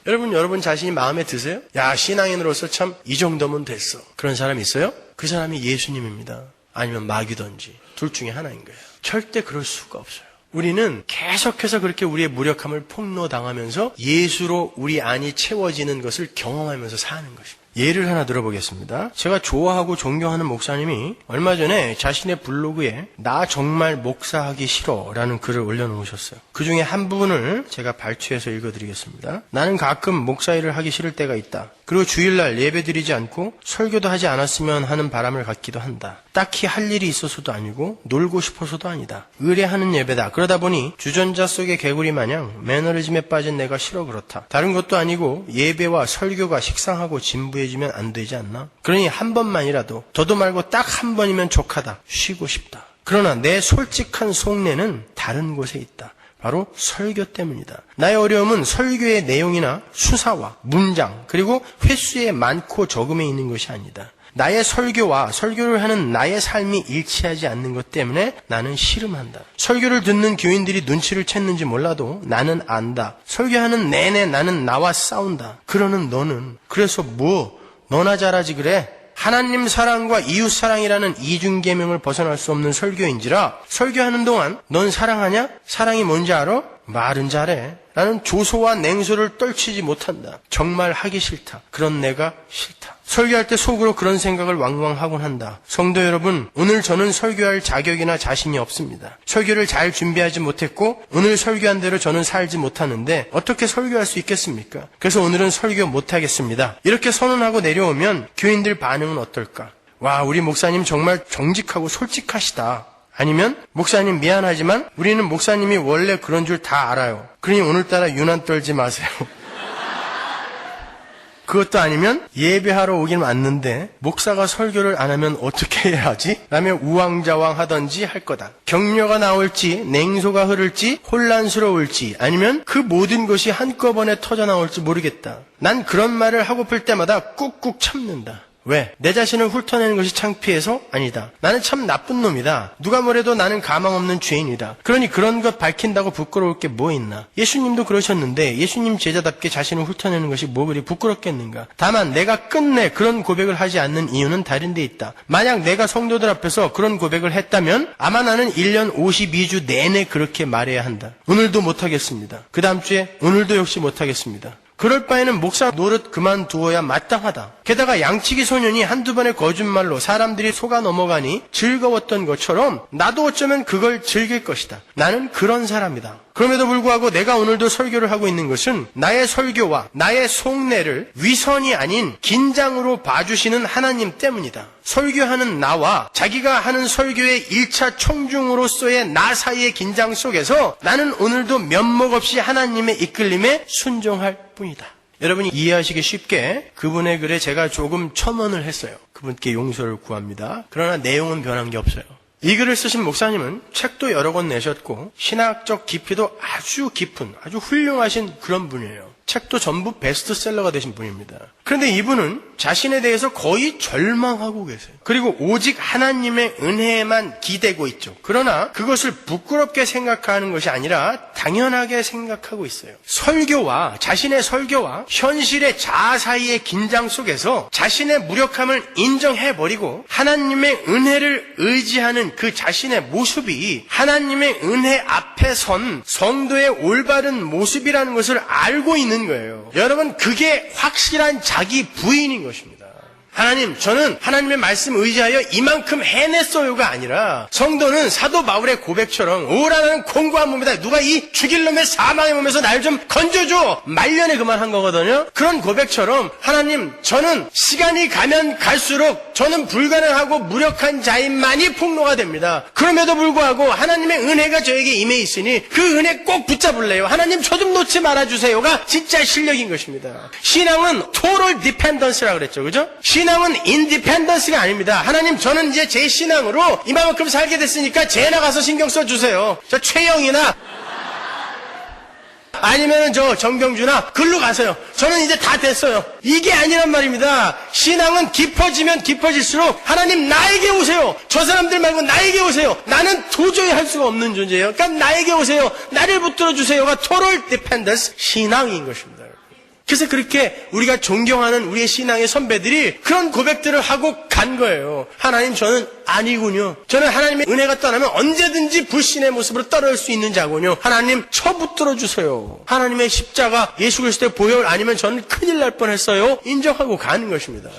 여러분 자신이 마음에 드세요? 야, 신앙인으로서 참 이 정도면 됐어. 그런 사람이 있어요? 그 사람이 예수님입니다. 아니면 마귀든지 둘 중에 하나인 거예요. 절대 그럴 수가 없어요. 우리는 계속해서 그렇게 우리의 무력함을 폭로당하면서 예수로 우리 안이 채워지는 것을 경험하면서 사는 것입니다. 예를 하나 들어보겠습니다. 제가 좋아하고 존경하는 목사님이 얼마 전에 자신의 블로그에 나 정말 목사하기 싫어 라는 글을 올려놓으셨어요. 그 중에 한 부분을 제가 발췌해서 읽어드리겠습니다. 나는 가끔 목사 일을 하기 싫을 때가 있다. 그리고 주일날 예배드리지 않고 설교도 하지 않았으면 하는 바람을 갖기도 한다. 딱히 할 일이 있어서도 아니고 놀고 싶어서도 아니다. 의뢰하는 예배다. 그러다 보니 주전자 속의 개구리 마냥 매너리즘에 빠진 내가 싫어 그렇다. 다른 것도 아니고 예배와 설교가 식상하고 진부해지면 안 되지 않나? 그러니 한 번만이라도 더도 말고 딱 한 번이면 족하다. 쉬고 싶다. 그러나 내 솔직한 속내는 다른 곳에 있다. 바로 설교 때문이다. 나의 어려움은 설교의 내용이나 수사와 문장 그리고 횟수의 많고 적음에 있는 것이 아니다. 나의 설교와 설교를 하는 나의 삶이 일치하지 않는 것 때문에 나는 씨름한다. 설교를 듣는 교인들이 눈치를 챘는지 몰라도 나는 안다. 설교하는 내내 나는 나와 싸운다. 그러는 너는 그래서 너나 잘하지 그래? 하나님 사랑과 이웃 사랑이라는 이중계명을 벗어날 수 없는 설교인지라 설교하는 동안 넌 사랑하냐? 사랑이 뭔지 알아? 말은 잘해. 나는 조소와 냉소를 떨치지 못한다. 정말 하기 싫다. 그런 내가 싫다. 설교할 때 속으로 그런 생각을 왕왕하곤 한다. 성도 여러분, 오늘 저는 설교할 자격이나 자신이 없습니다. 설교를 잘 준비하지 못했고 오늘 설교한 대로 저는 살지 못하는데 어떻게 설교할 수 있겠습니까? 그래서 오늘은 설교 못하겠습니다. 이렇게 선언하고 내려오면 교인들 반응은 어떨까? 와, 우리 목사님 정말 정직하고 솔직하시다. 아니면 목사님 미안하지만 우리는 목사님이 원래 그런 줄 다 알아요. 그러니 오늘따라 유난 떨지 마세요. 그것도 아니면 예배하러 오긴 왔는데 목사가 설교를 안 하면 어떻게 해야 하지? 라며 우왕좌왕 하던지 할 거다. 격려가 나올지 냉소가 흐를지 혼란스러울지 아니면 그 모든 것이 한꺼번에 터져나올지 모르겠다. 난 그런 말을 하고플 때마다 꾹꾹 참는다. 왜? 내 자신을 훑어내는 것이 창피해서? 아니다. 나는 참 나쁜 놈이다. 누가 뭐래도 나는 가망 없는 죄인이다. 그러니 그런 것 밝힌다고 부끄러울 게 뭐 있나? 예수님도 그러셨는데 예수님 제자답게 자신을 훑어내는 것이 뭐 그리 부끄럽겠는가? 다만 내가 끝내 그런 고백을 하지 않는 이유는 다른 데 있다. 만약 내가 성도들 앞에서 그런 고백을 했다면 아마 나는 1년 52주 내내 그렇게 말해야 한다. 오늘도 못하겠습니다. 그 다음 주에 오늘도 역시 못하겠습니다. 그럴 바에는 목사 노릇 그만두어야 마땅하다. 게다가 양치기 소년이 한두 번의 거짓말로 사람들이 속아 넘어가니 즐거웠던 것처럼 나도 어쩌면 그걸 즐길 것이다. 나는 그런 사람이다. 그럼에도 불구하고 내가 오늘도 설교를 하고 있는 것은 나의 설교와 나의 속내를 위선이 아닌 긴장으로 봐주시는 하나님 때문이다. 설교하는 나와 자기가 하는 설교의 1차 청중으로서의 나 사이의 긴장 속에서 나는 오늘도 면목 없이 하나님의 이끌림에 순종할 뿐이다. 여러분이 이해하시기 쉽게 그분의 글에 제가 조금 첨언을 했어요. 그분께 용서를 구합니다. 그러나 내용은 변한 게 없어요. 이 글을 쓰신 목사님은 책도 여러 권 내셨고 신학적 깊이도 아주 깊은 아주 훌륭하신 그런 분이에요. 책도 전부 베스트셀러가 되신 분입니다. 그런데 이분은 자신에 대해서 거의 절망하고 계세요. 그리고 오직 하나님의 은혜에만 기대고 있죠. 그러나 그것을 부끄럽게 생각하는 것이 아니라 당연하게 생각하고 있어요. 자신의 설교와 현실의 자아 사이의 긴장 속에서 자신의 무력함을 인정해버리고 하나님의 은혜를 의지하는 그 자신의 모습이 하나님의 은혜 앞에 선 성도의 올바른 모습이라는 것을 알고 있는 거예요. 여러분, 그게 확실한 자기 부인인 것입니다. 하나님, 저는 하나님의 말씀 의지하여 이만큼 해냈어요가 아니라 성도는 사도 바울의 고백처럼 오라 나는 공고한 몸이다. 누가 이 죽일 놈의 사망의 몸에서 날 좀 건져줘. 말년에 그만한 거거든요. 그런 고백처럼 하나님, 저는 시간이 가면 갈수록 저는 불가능하고 무력한 자인만이 폭로가 됩니다. 그럼에도 불구하고 하나님의 은혜가 저에게 임해 있으니 그 은혜 꼭 붙잡을래요. 하나님, 저 좀 놓지 말아주세요가 진짜 실력인 것입니다. 신앙은 total dependence라고 그랬죠. 그죠? 신앙은 인디펜던스가 아닙니다. 하나님, 저는 이제 제 신앙으로 이만큼 살게 됐으니까 쟤 나가서 신경 써주세요. 저 최영이나 아니면 저 정경주나 글로 가세요. 저는 이제 다 됐어요. 이게 아니란 말입니다. 신앙은 깊어지면 깊어질수록 하나님 나에게 오세요. 저 사람들 말고 나에게 오세요. 나는 도저히 할 수가 없는 존재예요. 그러니까 나에게 오세요. 나를 붙들어 주세요가 total dependence 신앙인 것입니다. 그래서 그렇게 우리가 존경하는 우리의 신앙의 선배들이 그런 고백들을 하고 간 거예요. 하나님, 저는 아니군요. 저는 하나님의 은혜가 떠나면 언제든지 불신의 모습으로 떨어질 수 있는 자군요. 하나님, 저 붙들어 주세요. 하나님의 십자가 예수 그리스도의 보혈 아니면 저는 큰일 날 뻔했어요. 인정하고 가는 것입니다.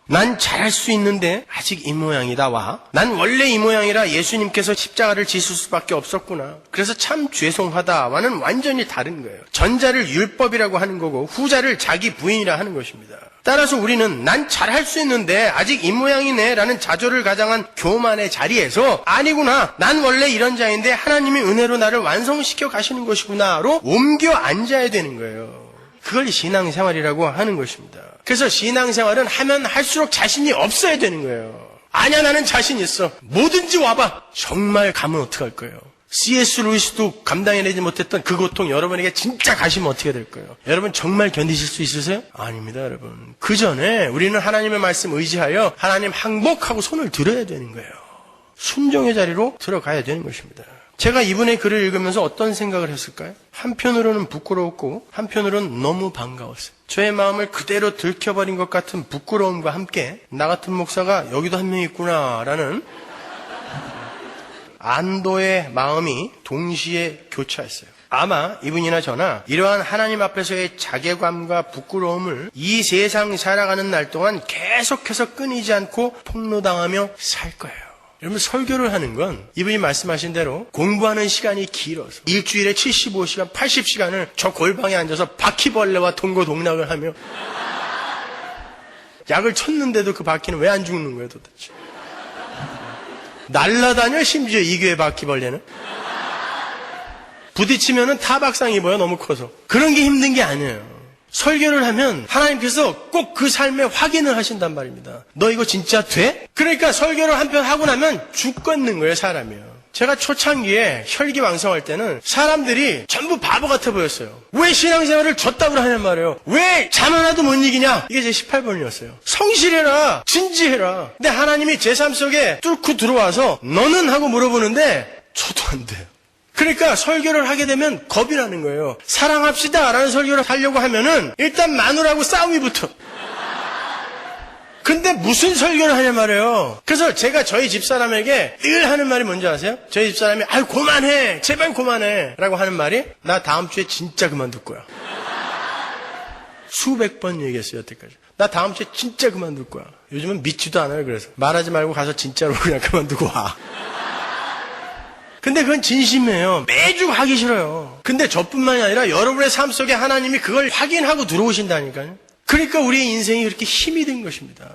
난 잘할 수 있는데 아직 이 모양이다. 난 원래 이 모양이라 예수님께서 십자가를 지실 수밖에 없었구나. 그래서 참 죄송하다와는 완전히 다른 거예요. 전자를 율법이라고 하는 거고 후자를 자기 부인이라 하는 것입니다. 따라서 우리는 난 잘할 수 있는데 아직 이 모양이네 라는 자조를 가장한 교만의 자리에서 아니구나, 난 원래 이런 자인데 하나님이 은혜로 나를 완성시켜 가시는 것이구나로 옮겨 앉아야 되는 거예요. 그걸 신앙생활이라고 하는 것입니다. 그래서 신앙생활은 하면 할수록 자신이 없어야 되는 거예요. 아니야, 나는 자신 있어. 뭐든지 와봐. 정말 가면 어떡할 거예요? C.S. 루이스도 감당해내지 못했던 그 고통 여러분에게 진짜 가시면 어떻게 될 거예요? 여러분 정말 견디실 수 있으세요? 아닙니다, 여러분. 그 전에 우리는 하나님의 말씀 의지하여 하나님 항복하고 손을 들어야 되는 거예요. 순종의 자리로 들어가야 되는 것입니다. 제가 이분의 글을 읽으면서 어떤 생각을 했을까요? 한편으로는 부끄러웠고 한편으로는 너무 반가웠어요. 저의 마음을 그대로 들켜버린 것 같은 부끄러움과 함께 나 같은 목사가 여기도 한 명 있구나라는 안도의 마음이 동시에 교차했어요. 아마 이분이나 저나 이러한 하나님 앞에서의 자괴감과 부끄러움을 이 세상 살아가는 날 동안 계속해서 끊이지 않고 폭로당하며 살 거예요. 여러분, 설교를 하는 건 이분이 말씀하신 대로 공부하는 시간이 길어서 일주일에 75시간, 80시간을 저 골방에 앉아서 바퀴벌레와 동고동락을 하며 약을 쳤는데도 그 바퀴는 왜 안 죽는 거예요 도대체? 날라다녀. 심지어 이 교회 바퀴벌레는 부딪히면은 타박상 입어요, 너무 커서. 그런 게 힘든 게 아니에요. 설교를 하면 하나님께서 꼭 그 삶에 확인을 하신단 말입니다. 너 이거 진짜 돼? 그러니까 설교를 한 편 하고 나면 죽겠는 거예요, 사람이요. 제가 초창기에 혈기왕성할 때는 사람들이 전부 바보 같아 보였어요. 왜 신앙생활을 졌다고 하냔 말이에요. 왜 잠 하나도 못 이기냐? 이게 제 18번이었어요. 성실해라. 진지해라. 근데 하나님이 제 삶 속에 뚫고 들어와서 너는? 하고 물어보는데 저도 안 돼요. 그러니까 설교를 하게 되면 겁이 나는 거예요. 사랑합시다 라는 설교를 하려고 하면은 일단 마누라하고 싸움이 붙어. 근데 무슨 설교를 하냐 말이에요. 그래서 제가 저희 집사람에게 늘 하는 말이 뭔지 아세요? 저희 집사람이 아유 그만해 제발 그만해 라고 하는 말이 나 다음 주에 진짜 그만둘 거야. 수백 번 얘기했어요 여태까지. 나 다음 주에 진짜 그만둘 거야. 요즘은 믿지도 않아요. 그래서 말하지 말고 가서 진짜로 그냥 그만두고 와. 근데 그건 진심이에요. 매주 하기 싫어요. 근데 저뿐만이 아니라 여러분의 삶 속에 하나님이 그걸 확인하고 들어오신다니까요. 그러니까 우리의 인생이 그렇게 힘이 된 것입니다.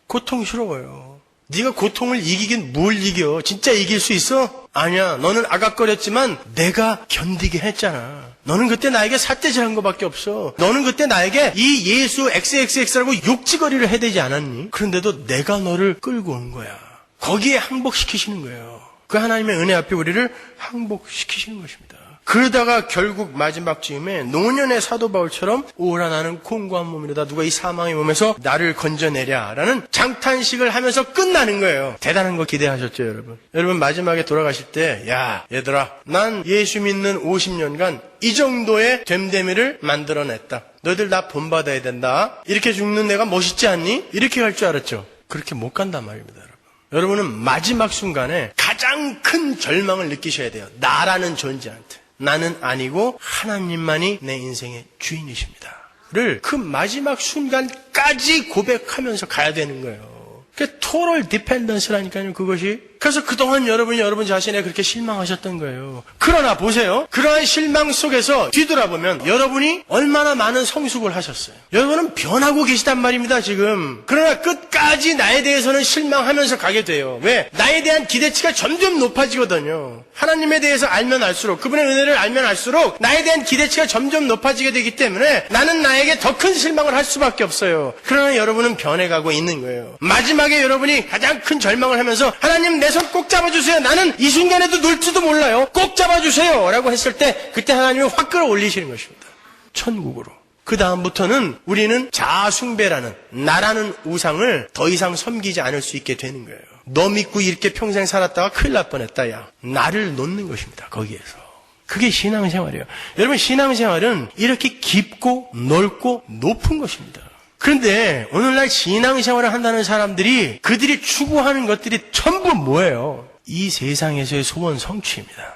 고통스러워요. 네가 고통을 이기긴 뭘 이겨? 진짜 이길 수 있어? 아니야. 너는 아각거렸지만 내가 견디게 했잖아. 너는 그때 나에게 삿대질한 것밖에 없어. 너는 그때 나에게 이 예수 XXX라고 욕지거리를 해대지 않았니? 그런데도 내가 너를 끌고 온 거야. 거기에 항복시키시는 거예요. 그 하나님의 은혜 앞에 우리를 항복시키시는 것입니다. 그러다가 결국 마지막 즈음에 노년의 사도 바울처럼 오라 나는 공고한 몸이로다 누가 이 사망의 몸에서 나를 건져내랴 라는 장탄식을 하면서 끝나는 거예요. 대단한 거 기대하셨죠 여러분? 여러분 마지막에 돌아가실 때 야 얘들아 난 예수 믿는 50년간 이 정도의 됨됨이를 만들어냈다. 너희들 나 본받아야 된다. 이렇게 죽는 내가 멋있지 않니? 이렇게 갈 줄 알았죠. 그렇게 못 간단 말입니다. 여러분은 마지막 순간에 가장 큰 절망을 느끼셔야 돼요. 나라는 존재한테. 나는 아니고 하나님만이 내 인생의 주인이십니다. 를 그 마지막 순간까지 고백하면서 가야 되는 거예요. 그게 total dependence라니까요, 그것이. 그래서 그동안 여러분이 여러분 자신에 그렇게 실망하셨던 거예요. 그러나 보세요. 그러한 실망 속에서 뒤돌아보면 여러분이 얼마나 많은 성숙을 하셨어요. 여러분은 변하고 계시단 말입니다, 지금. 그러나 끝까지 나에 대해서는 실망하면서 가게 돼요. 왜? 나에 대한 기대치가 점점 높아지거든요. 하나님에 대해서 알면 알수록, 그분의 은혜를 알면 알수록 나에 대한 기대치가 점점 높아지게 되기 때문에 나는 나에게 더 큰 실망을 할 수밖에 없어요. 그러나 여러분은 변해가고 있는 거예요. 마지막에 여러분이 가장 큰 절망을 하면서 하나님 내 손 꼭 잡아주세요. 나는 이 순간에도 놀지도 몰라요. 꼭 잡아주세요. 라고 했을 때 그때 하나님이 확 끌어올리시는 것입니다. 천국으로. 그 다음부터는 우리는 자아숭배라는 나라는 우상을 더 이상 섬기지 않을 수 있게 되는 거예요. 너 믿고 이렇게 평생 살았다가 큰일 날 뻔했다. 야, 나를 놓는 것입니다. 거기에서. 그게 신앙생활이에요. 여러분 신앙생활은 이렇게 깊고 넓고 높은 것입니다. 그런데 오늘날 신앙생활을 한다는 사람들이 그들이 추구하는 것들이 전부 뭐예요? 이 세상에서의 소원 성취입니다.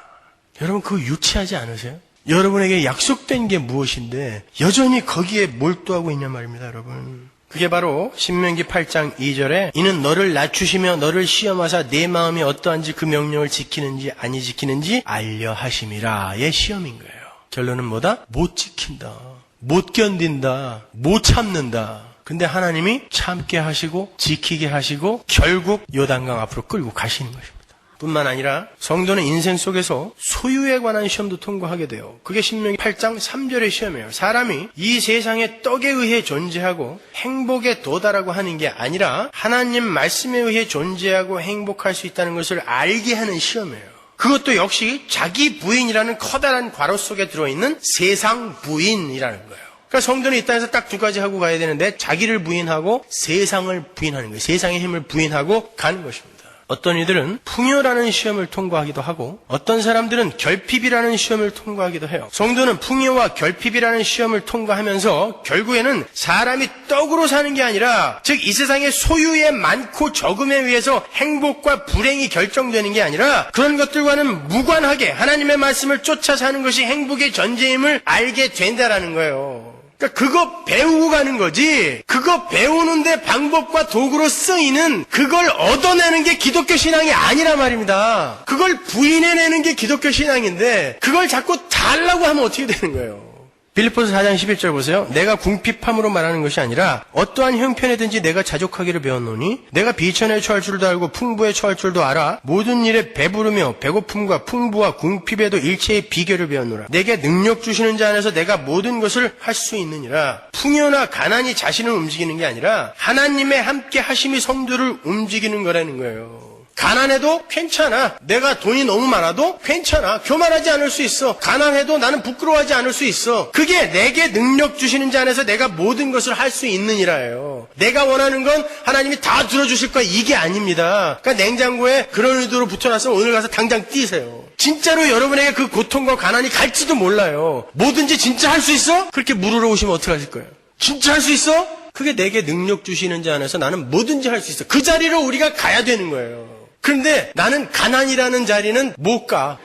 여러분 그거 유치하지 않으세요? 여러분에게 약속된 게 무엇인데 여전히 거기에 몰두하고 있냔 말입니다. 여러분. 그게 바로 신명기 8장 2절에 이는 너를 낮추시며 너를 시험하사 내 마음이 어떠한지 그 명령을 지키는지 아니 지키는지 알려 하심이라의 시험인 거예요. 결론은 뭐다? 못 지킨다. 못 견딘다. 못 참는다. 근데 하나님이 참게 하시고 지키게 하시고 결국 요단강 앞으로 끌고 가시는 것입니다. 뿐만 아니라 성도는 인생 속에서 소유에 관한 시험도 통과하게 돼요. 그게 신명기 8장 3절의 시험이에요. 사람이 이 세상의 떡에 의해 존재하고 행복에 도달하고 하는 게 아니라 하나님 말씀에 의해 존재하고 행복할 수 있다는 것을 알게 하는 시험이에요. 그것도 역시 자기 부인이라는 커다란 괄호 속에 들어있는 세상 부인이라는 거예요. 그러니까 성도는 이 땅에서 딱 두 가지 하고 가야 되는데 자기를 부인하고 세상을 부인하는 거예요. 세상의 힘을 부인하고 가는 것입니다. 어떤 이들은 풍요라는 시험을 통과하기도 하고 어떤 사람들은 결핍이라는 시험을 통과하기도 해요. 성도는 풍요와 결핍이라는 시험을 통과하면서 결국에는 사람이 떡으로 사는 게 아니라 즉 이 세상의 소유의 많고 적음에 의해서 행복과 불행이 결정되는 게 아니라 그런 것들과는 무관하게 하나님의 말씀을 쫓아 사는 것이 행복의 전제임을 알게 된다라는 거예요. 그러니까 그거 배우고 가는 거지 그거 배우는데 방법과 도구로 쓰이는 그걸 얻어내는 게 기독교 신앙이 아니라 말입니다. 그걸 부인해내는 게 기독교 신앙인데 그걸 자꾸 달라고 하면 어떻게 되는 거예요? 빌립보서 4장 11절 보세요. 내가 궁핍함으로 말하는 것이 아니라 어떠한 형편에든지 내가 자족하기를 배웠노니 내가 비천에 처할 줄도 알고 풍부에 처할 줄도 알아 모든 일에 배부르며 배고픔과 풍부와 궁핍에도 일체의 비결을 배웠노라. 내게 능력 주시는 자 안에서 내가 모든 것을 할 수 있느니라. 풍요나 가난이 자신을 움직이는 게 아니라 하나님의 함께 하심이 성도를 움직이는 거라는 거예요. 가난해도 괜찮아. 내가 돈이 너무 많아도 괜찮아. 교만하지 않을 수 있어. 가난해도 나는 부끄러워하지 않을 수 있어. 그게 내게 능력 주시는 자 안에서 내가 모든 것을 할 수 있느니라예요. 내가 원하는 건 하나님이 다 들어주실 거야. 이게 아닙니다. 그러니까 냉장고에 그런 의도로 붙여놨으면 오늘 가서 당장 띄세요. 진짜로 여러분에게 그 고통과 가난이 갈지도 몰라요. 뭐든지 진짜 할 수 있어? 그렇게 물으러 오시면 어떡하실 거예요? 진짜 할 수 있어? 그게 내게 능력 주시는 자 안에서 나는 뭐든지 할 수 있어. 그 자리로 우리가 가야 되는 거예요. 그런데 나는 가난이라는 자리는 못 가.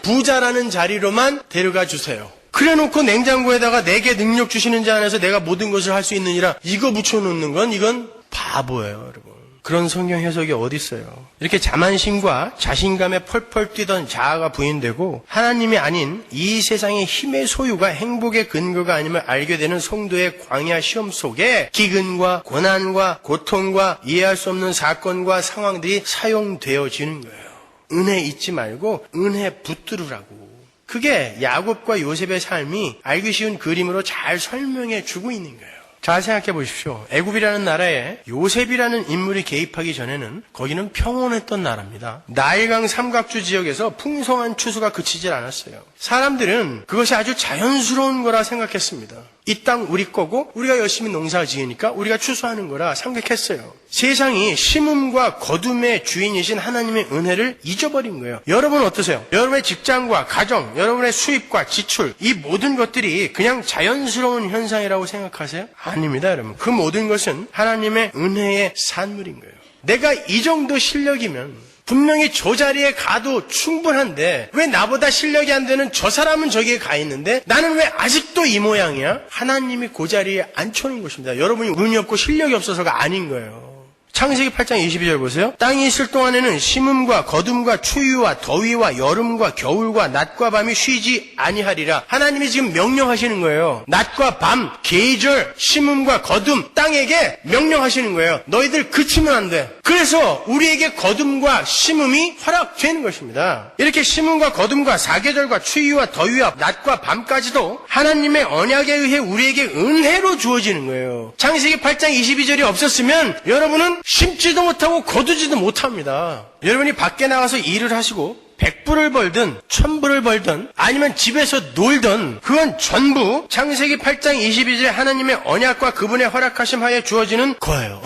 부자라는 자리로만 데려가 주세요. 그래놓고 냉장고에다가 내게 능력 주시는 자 안에서 내가 모든 것을 할 수 있느니라 이거 붙여놓는 건 이건 바보예요, 여러분. 그런 성경 해석이 어디 있어요? 이렇게 자만심과 자신감에 펄펄 뛰던 자아가 부인되고 하나님이 아닌 이 세상의 힘의 소유가 행복의 근거가 아님을 알게 되는 성도의 광야 시험 속에 기근과 고난과 고통과 이해할 수 없는 사건과 상황들이 사용되어지는 거예요. 은혜 잊지 말고 은혜 붙들으라고. 그게 야곱과 요셉의 삶이 알기 쉬운 그림으로 잘 설명해 주고 있는 거예요. 잘 생각해 보십시오. 애굽이라는 나라에 요셉이라는 인물이 개입하기 전에는 거기는 평온했던 나라입니다. 나일강 삼각주 지역에서 풍성한 추수가 그치질 않았어요. 사람들은 그것이 아주 자연스러운 거라 생각했습니다. 이 땅 우리 거고 우리가 열심히 농사 지으니까 우리가 추수하는 거라 생각했어요. 세상이 심음과 거둠의 주인이신 하나님의 은혜를 잊어버린 거예요. 여러분 어떠세요? 여러분의 직장과 가정, 여러분의 수입과 지출, 이 모든 것들이 그냥 자연스러운 현상이라고 생각하세요? 아닙니다, 여러분. 그 모든 것은 하나님의 은혜의 산물인 거예요. 내가 이 정도 실력이면 분명히 저 자리에 가도 충분한데 왜 나보다 실력이 안 되는 저 사람은 저기에 가 있는데 나는 왜 아직도 이 모양이야? 하나님이 그 자리에 앉혀놓은 것입니다. 여러분이 운이 없고 실력이 없어서가 아닌 거예요. 창세기 8장 22절 보세요. 땅이 있을 동안에는 심음과 거둠과 추위와 더위와 여름과 겨울과 낮과 밤이 쉬지 아니하리라. 하나님이 지금 명령하시는 거예요. 낮과 밤, 계절, 심음과 거둠, 땅에게 명령하시는 거예요. 너희들 그치면 안 돼. 그래서 우리에게 거둠과 심음이 허락되는 것입니다. 이렇게 심음과 거둠과 사계절과 추위와 더위와 낮과 밤까지도 하나님의 언약에 의해 우리에게 은혜로 주어지는 거예요. 창세기 8장 22절이 없었으면 여러분은 심지도 못하고 거두지도 못합니다. 여러분이 밖에 나가서 일을 하시고 100불을 벌든 1000불을 벌든 아니면 집에서 놀든 그건 전부 창세기 8장 22절에 하나님의 언약과 그분의 허락하심 하에 주어지는 거예요.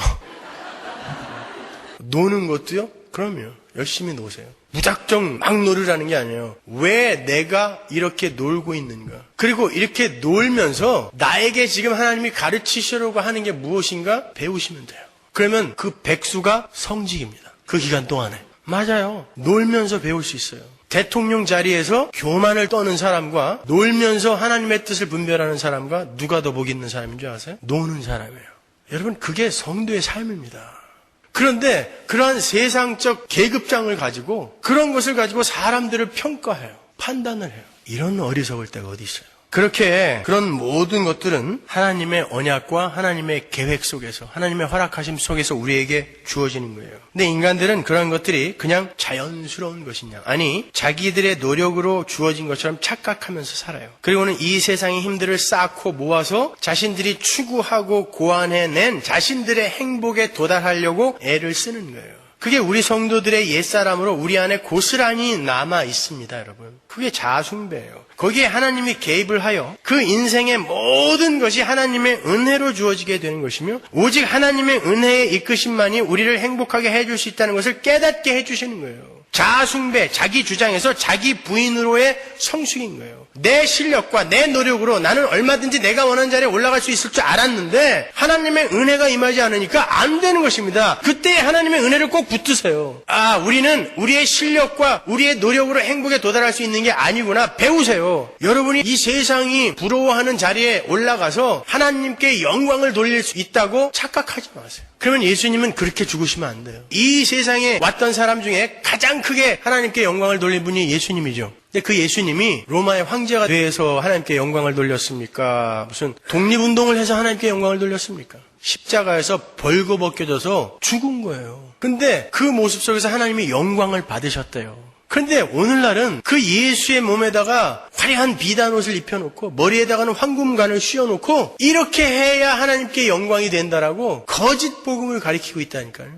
노는 것도요? 그럼요. 열심히 노세요. 무작정 막 놀으라는 게 아니에요. 왜 내가 이렇게 놀고 있는가? 그리고 이렇게 놀면서 나에게 지금 하나님이 가르치시려고 하는 게 무엇인가 배우시면 돼요. 그러면 그 백수가 성직입니다. 그 기간 동안에. 맞아요. 놀면서 배울 수 있어요. 대통령 자리에서 교만을 떠는 사람과 놀면서 하나님의 뜻을 분별하는 사람과 누가 더 복 있는 사람인 줄 아세요? 노는 사람이에요. 여러분 그게 성도의 삶입니다. 그런데 그러한 세상적 계급장을 가지고 그런 것을 가지고 사람들을 평가해요. 판단을 해요. 이런 어리석을 때가 어디 있어요? 그렇게 그런 모든 것들은 하나님의 언약과 하나님의 계획 속에서 하나님의 허락하심 속에서 우리에게 주어지는 거예요. 근데 인간들은 그런 것들이 그냥 자연스러운 것이냐 아니 자기들의 노력으로 주어진 것처럼 착각하면서 살아요. 그리고는 이 세상의 힘들을 쌓고 모아서 자신들이 추구하고 고안해낸 자신들의 행복에 도달하려고 애를 쓰는 거예요. 그게 우리 성도들의 옛사람으로 우리 안에 고스란히 남아 있습니다, 여러분. 그게 자아숭배예요. 거기에 하나님이 개입을 하여 그 인생의 모든 것이 하나님의 은혜로 주어지게 되는 것이며 오직 하나님의 은혜의 이끄심만이 우리를 행복하게 해줄 수 있다는 것을 깨닫게 해주시는 거예요. 자아숭배, 자기 주장에서 자기 부인으로의 성숙인 거예요. 내 실력과 내 노력으로 나는 얼마든지 내가 원하는 자리에 올라갈 수 있을 줄 알았는데 하나님의 은혜가 임하지 않으니까 안 되는 것입니다. 그때 하나님의 은혜를 꼭 붙드세요. 아, 우리는 우리의 실력과 우리의 노력으로 행복에 도달할 수 있는 게 아니구나. 배우세요. 여러분이 이 세상이 부러워하는 자리에 올라가서 하나님께 영광을 돌릴 수 있다고 착각하지 마세요. 그러면 예수님은 그렇게 죽으시면 안 돼요. 이 세상에 왔던 사람 중에 가장 크게 하나님께 영광을 돌린 분이 예수님이죠. 근데 그 예수님이 로마의 황제가 돼서 하나님께 영광을 돌렸습니까? 무슨 독립운동을 해서 하나님께 영광을 돌렸습니까? 십자가에서 벌거벗겨져서 죽은 거예요. 근데 그 모습 속에서 하나님이 영광을 받으셨대요. 그런데 오늘날은 그 예수의 몸에다가 화려한 비단 옷을 입혀놓고 머리에다가는 황금관을 씌워놓고 이렇게 해야 하나님께 영광이 된다라고 거짓 복음을 가리키고 있다니까요.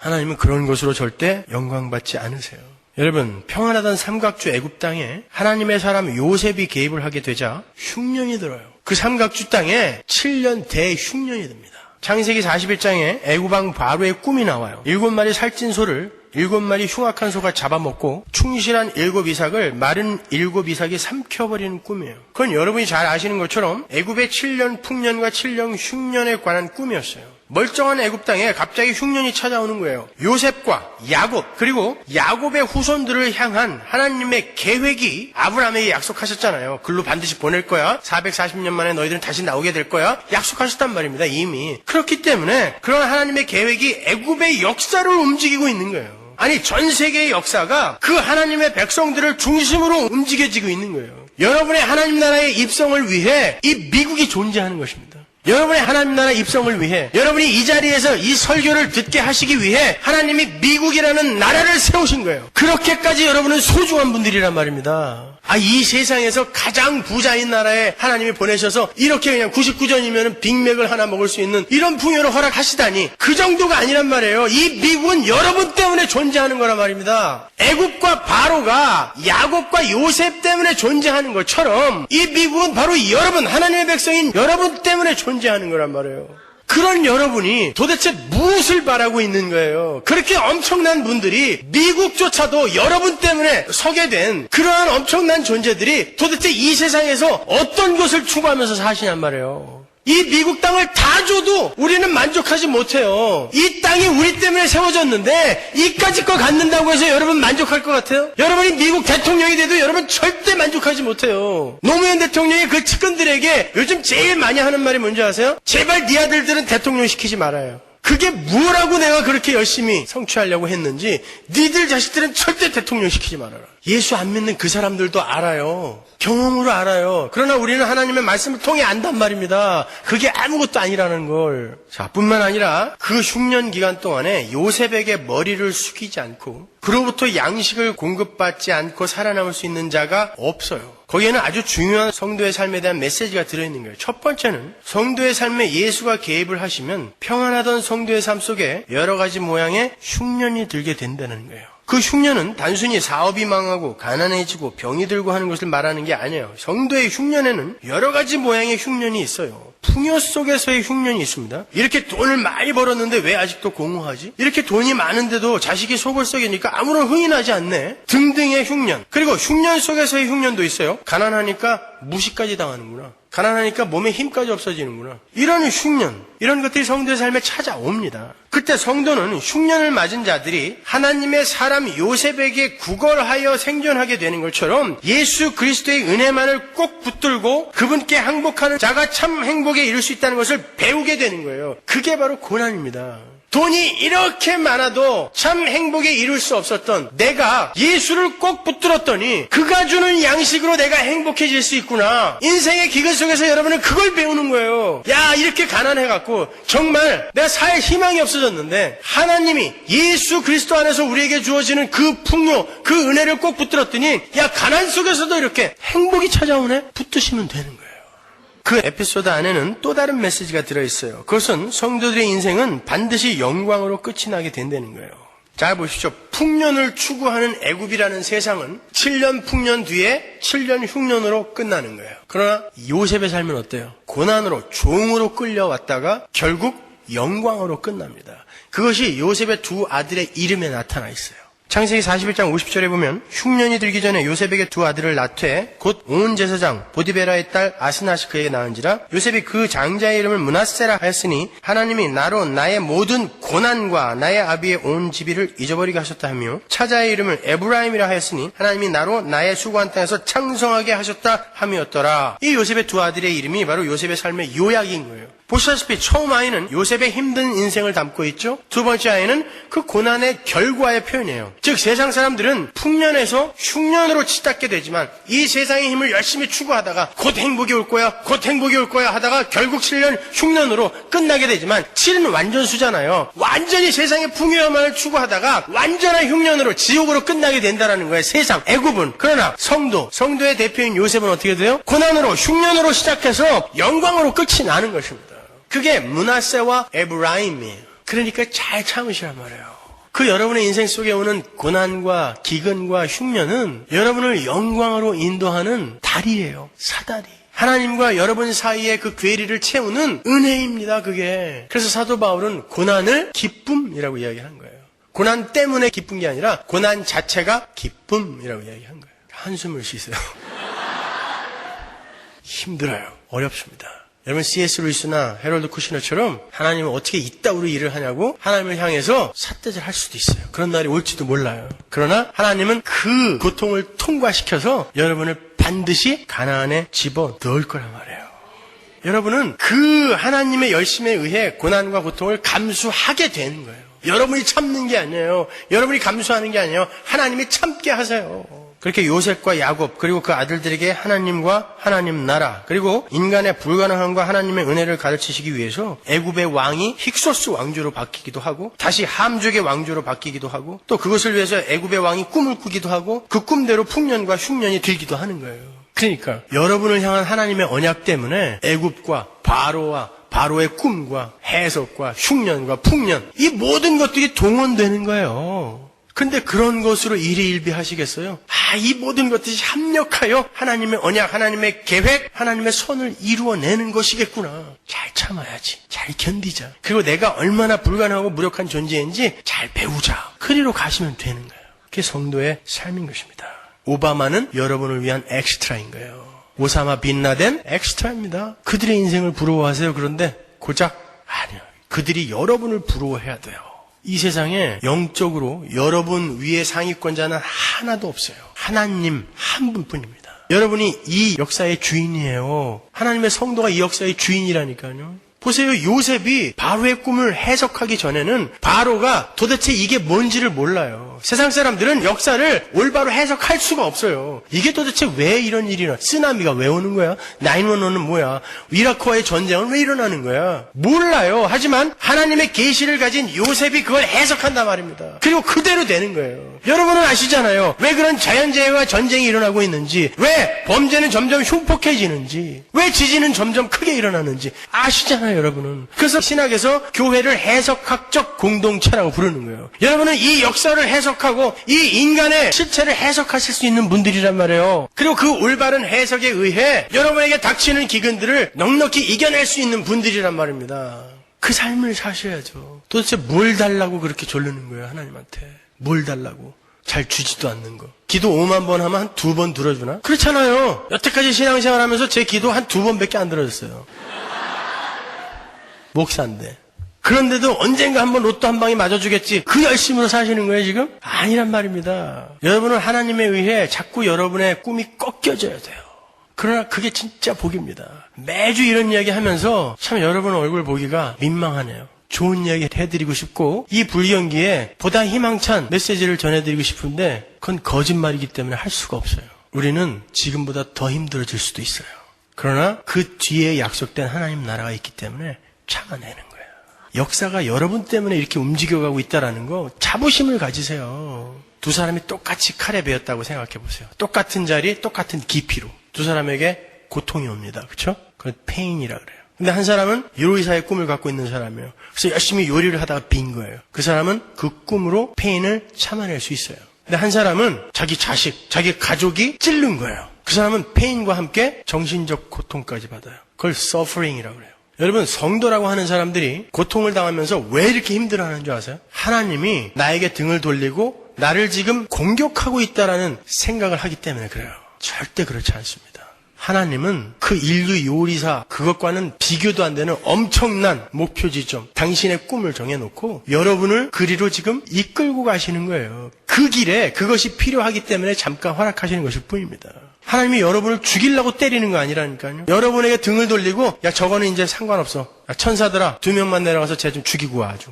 하나님은 그런 것으로 절대 영광받지 않으세요. 여러분, 평안하던 삼각주 애굽 땅에 하나님의 사람 요셉이 개입을 하게 되자 흉년이 들어요. 그 삼각주 땅에 7년 대흉년이 듭니다. 창세기 41장에 애굽왕 바로의 꿈이 나와요. 7마리 살찐 소를 7마리 흉악한 소가 잡아먹고 충실한 7 이삭을 마른 7 이삭이 삼켜버리는 꿈이에요. 그건 여러분이 잘 아시는 것처럼 애굽의 7년 풍년과 7년 흉년에 관한 꿈이었어요. 멀쩡한 애굽 땅에 갑자기 흉년이 찾아오는 거예요. 요셉과 야곱 그리고 야곱의 후손들을 향한 하나님의 계획이 아브라함에게 약속하셨잖아요. 글로 반드시 보낼 거야. 440년 만에 너희들은 다시 나오게 될 거야. 약속하셨단 말입니다. 이미. 그렇기 때문에 그런 하나님의 계획이 애굽의 역사를 움직이고 있는 거예요. 아니 전 세계의 역사가 그 하나님의 백성들을 중심으로 움직여지고 있는 거예요. 여러분의 하나님 나라의 입성을 위해 이 미국이 존재하는 것입니다. 여러분의 하나님 나라 입성을 위해 여러분이 이 자리에서 이 설교를 듣게 하시기 위해 하나님이 미국이라는 나라를 세우신 거예요. 그렇게까지 여러분은 소중한 분들이란 말입니다. 이 세상에서 가장 부자인 나라에 하나님이 보내셔서 이렇게 그냥 99전이면 빅맥을 하나 먹을 수 있는 이런 풍요를 허락하시다니 그 정도가 아니란 말이에요. 이 미국은 여러분 때문에 존재하는 거란 말입니다. 애굽과 바로가 야곱과 요셉 때문에 존재하는 것처럼 이 미국은 바로 여러분 하나님의 백성인 여러분 때문에 존재하는 거란 말이에요. 그런 여러분이 도대체 무엇을 바라고 있는 거예요? 그렇게 엄청난 분들이 미국조차도 여러분 때문에 서게 된 그러한 엄청난 존재들이 도대체 이 세상에서 어떤 것을 추구하면서 사시냔 말이에요. 이 미국 땅을 다 줘도 우리는 만족하지 못해요. 이 땅이 우리 때문에 세워졌는데 이까짓 거 갖는다고 해서 여러분 만족할 것 같아요? 여러분이 미국 대통령이 돼도 여러분 절대 만족하지 못해요. 노무현 대통령이 그 측근들에게 요즘 제일 많이 하는 말이 뭔지 아세요? 제발 네 아들들은 대통령 시키지 말아요. 그게 뭐라고 내가 그렇게 열심히 성취하려고 했는지 니들 자식들은 절대 대통령 시키지 말아라. 예수 안 믿는 그 사람들도 알아요. 경험으로 알아요. 그러나 우리는 하나님의 말씀을 통해 안단 말입니다. 그게 아무것도 아니라는 걸. 자, 뿐만 아니라 그 흉년 기간 동안에 요셉에게 머리를 숙이지 않고 그로부터 양식을 공급받지 않고 살아남을 수 있는 자가 없어요. 거기에는 아주 중요한 성도의 삶에 대한 메시지가 들어있는 거예요. 첫 번째는 성도의 삶에 예수가 개입을 하시면 평안하던 성도의 삶 속에 여러 가지 모양의 흉년이 들게 된다는 거예요. 그 흉년은 단순히 사업이 망하고 가난해지고 병이 들고 하는 것을 말하는 게 아니에요. 성도의 흉년에는 여러 가지 모양의 흉년이 있어요. 풍요 속에서의 흉년이 있습니다. 이렇게 돈을 많이 벌었는데 왜 아직도 공허하지? 이렇게 돈이 많은데도 자식이 속을 썩이니까 아무런 흥이 나지 않네? 등등의 흉년. 그리고 흉년 속에서의 흉년도 있어요. 가난하니까 무시까지 당하는구나. 가난하니까 몸에 힘까지 없어지는구나. 이런 흉년, 이런 것들이 성도의 삶에 찾아옵니다. 그때 성도는 흉년을 맞은 자들이 하나님의 사람 요셉에게 구걸하여 생존하게 되는 것처럼 예수 그리스도의 은혜만을 꼭 붙들고 그분께 항복하는 자가 참 행복에 이를 수 있다는 것을 배우게 되는 거예요. 그게 바로 고난입니다. 돈이 이렇게 많아도 참 행복에 이룰 수 없었던 내가 예수를 꼭 붙들었더니 그가 주는 양식으로 내가 행복해질 수 있구나. 인생의 기근 속에서 여러분은 그걸 배우는 거예요. 야, 이렇게 가난해갖고 정말 내가 살 희망이 없어졌는데 하나님이 예수 그리스도 안에서 우리에게 주어지는 그 풍요, 그 은혜를 꼭 붙들었더니 야, 가난 속에서도 이렇게 행복이 찾아오네? 붙드시면 되는 거예요. 그 에피소드 안에는 또 다른 메시지가 들어있어요. 그것은 성도들의 인생은 반드시 영광으로 끝이 나게 된다는 거예요. 잘 보십시오. 풍년을 추구하는 애굽이라는 세상은 7년 풍년 뒤에 7년 흉년으로 끝나는 거예요. 그러나 요셉의 삶은 어때요? 고난으로 종으로 끌려왔다가 결국 영광으로 끝납니다. 그것이 요셉의 두 아들의 이름에 나타나 있어요. 창세기 41장 50절에 보면 흉년이 들기 전에 요셉에게 두 아들을 낳되 곧 온 제사장 보디베라의 딸 아스나시 그에게 낳은지라. 요셉이 그 장자의 이름을 므낫세라 하였으니 하나님이 나로 나의 모든 고난과 나의 아비의 온 지비를 잊어버리게 하셨다 하며 차자의 이름을 에브라임이라 하였으니 하나님이 나로 나의 수고한 땅에서 창성하게 하셨다 함이었더라. 이 요셉의 두 아들의 이름이 바로 요셉의 삶의 요약인 거예요. 보시다시피 처음 아이는 요셉의 힘든 인생을 담고 있죠. 두 번째 아이는 그 고난의 결과의 표현이에요. 즉 세상 사람들은 풍년에서 흉년으로 치닫게 되지만 이 세상의 힘을 열심히 추구하다가 곧 행복이 올 거야, 곧 행복이 올 거야 하다가 결국 7년 흉년으로 끝나게 되지만 7은 완전수잖아요. 완전히 세상의 풍요만을 추구하다가 완전한 흉년으로 지옥으로 끝나게 된다는 거예요. 세상, 애굽은. 그러나 성도의 대표인 요셉은 어떻게 돼요? 고난으로 흉년으로 시작해서 영광으로 끝이 나는 것입니다. 그게 므낫세와 에브라임이에요. 그러니까 잘 참으시란 말이에요. 그 여러분의 인생 속에 오는 고난과 기근과 흉년은 여러분을 영광으로 인도하는 다리예요. 사다리. 하나님과 여러분 사이에 그 괴리를 채우는 은혜입니다. 그게. 그래서 사도 바울은 고난을 기쁨이라고 이야기한 거예요. 고난 때문에 기쁜 게 아니라 고난 자체가 기쁨이라고 이야기한 거예요. 한숨을 쉬세요. 힘들어요. 어렵습니다. 여러분 C.S. 루이스나 해럴드 쿠시너처럼 하나님은 어떻게 이따위로 일을 하냐고 하나님을 향해서 삿대질 할 수도 있어요. 그런 날이 올지도 몰라요. 그러나 하나님은 그 고통을 통과시켜서 여러분을 반드시 가나안에 집어넣을 거란 말이에요. 여러분은 그 하나님의 열심에 의해 고난과 고통을 감수하게 되는 거예요. 여러분이 참는 게 아니에요. 여러분이 감수하는 게 아니에요. 하나님이 참게 하세요. 그렇게 요셉과 야곱 그리고 그 아들들에게 하나님과 하나님 나라 그리고 인간의 불가능함과 하나님의 은혜를 가르치시기 위해서 애굽의 왕이 힉소스 왕조로 바뀌기도 하고 다시 함족의 왕조로 바뀌기도 하고 또 그것을 위해서 애굽의 왕이 꿈을 꾸기도 하고 그 꿈대로 풍년과 흉년이 들기도 하는 거예요. 그러니까 여러분을 향한 하나님의 언약 때문에 애굽과 바로와 바로의 꿈과 해석과 흉년과 풍년 이 모든 것들이 동원되는 거예요. 근데 그런 것으로 일희일비하시겠어요? 이 모든 것들이 합력하여 하나님의 언약, 하나님의 계획, 하나님의 선을 이루어내는 것이겠구나. 잘 참아야지. 잘 견디자. 그리고 내가 얼마나 불가능하고 무력한 존재인지 잘 배우자. 그리로 가시면 되는 거예요. 그게 성도의 삶인 것입니다. 오바마는 여러분을 위한 엑스트라인 거예요. 오사마 빈라덴 엑스트라입니다. 그들의 인생을 부러워하세요. 그런데 고작 아니요. 그들이 여러분을 부러워해야 돼요. 이 세상에 영적으로 여러분 위에 상위권자는 하나도 없어요. 하나님 한 분뿐입니다. 여러분이 이 역사의 주인이에요. 하나님의 성도가 이 역사의 주인이라니까요. 보세요. 요셉이 바로의 꿈을 해석하기 전에는 바로가 도대체 이게 뭔지를 몰라요. 세상 사람들은 역사를 올바로 해석할 수가 없어요. 이게 도대체 왜 이런 일이 일어나? 쓰나미가 왜 오는 거야? 911은 뭐야? 이라크와의 전쟁은 왜 일어나는 거야? 몰라요. 하지만 하나님의 계시를 가진 요셉이 그걸 해석한단 말입니다. 그리고 그대로 되는 거예요. 여러분은 아시잖아요. 왜 그런 자연재해와 전쟁이 일어나고 있는지, 왜 범죄는 점점 흉폭해지는지, 왜 지진은 점점 크게 일어나는지 아시잖아요. 여러분은. 그래서 신학에서 교회를 해석학적 공동체라고 부르는 거예요. 여러분은 이 역사를 해석하고 이 인간의 실체를 해석하실 수 있는 분들이란 말이에요. 그리고 그 올바른 해석에 의해 여러분에게 닥치는 기근들을 넉넉히 이겨낼 수 있는 분들이란 말입니다. 그 삶을 사셔야죠. 도대체 뭘 달라고 그렇게 졸르는 거예요, 하나님한테. 뭘 달라고. 잘 주지도 않는 거. 기도 5만 번 하면 한 2번 들어주나? 그렇잖아요. 여태까지 신앙생활 하면서 제 기도 한 2번밖에 안 들어줬어요. 목사인데. 그런데도 언젠가 한번 로또 한 방에 맞아주겠지. 그 열심으로 사시는 거예요, 지금? 아니란 말입니다. 여러분은 하나님에 의해 자꾸 여러분의 꿈이 꺾여져야 돼요. 그러나 그게 진짜 복입니다. 매주 이런 이야기 하면서 참 여러분 얼굴 보기가 민망하네요. 좋은 이야기 해드리고 싶고 이 불경기에 보다 희망찬 메시지를 전해드리고 싶은데 그건 거짓말이기 때문에 할 수가 없어요. 우리는 지금보다 더 힘들어질 수도 있어요. 그러나 그 뒤에 약속된 하나님 나라가 있기 때문에 참아내는 거예요. 역사가 여러분 때문에 이렇게 움직여가고 있다는 거 자부심을 가지세요. 두 사람이 똑같이 칼에 베었다고 생각해 보세요. 똑같은 자리, 똑같은 깊이로. 두 사람에게 고통이 옵니다. 그렇죠? 그건 페인이라 그래요. 근데 한 사람은 요리사의 꿈을 갖고 있는 사람이에요. 그래서 열심히 요리를 하다가 빈 거예요. 그 사람은 그 꿈으로 페인을 참아낼 수 있어요. 근데 한 사람은 자기 자식, 자기 가족이 찔른 거예요. 그 사람은 페인과 함께 정신적 고통까지 받아요. 그걸 suffering이라고 그래요. 여러분, 성도라고 하는 사람들이 고통을 당하면서 왜 이렇게 힘들어하는 줄 아세요? 하나님이 나에게 등을 돌리고 나를 지금 공격하고 있다라는 생각을 하기 때문에 그래요. 절대 그렇지 않습니다. 하나님은 그 인류 요리사 그것과는 비교도 안 되는 엄청난 목표 지점, 당신의 꿈을 정해놓고 여러분을 그리로 지금 이끌고 가시는 거예요. 그 길에 그것이 필요하기 때문에 잠깐 허락하시는 것일 뿐입니다. 하나님이 여러분을 죽이려고 때리는 거 아니라니까요. 여러분에게 등을 돌리고 야 저거는 이제 상관없어. 야, 천사들아 2명만 내려가서 쟤 좀 죽이고 와 아주.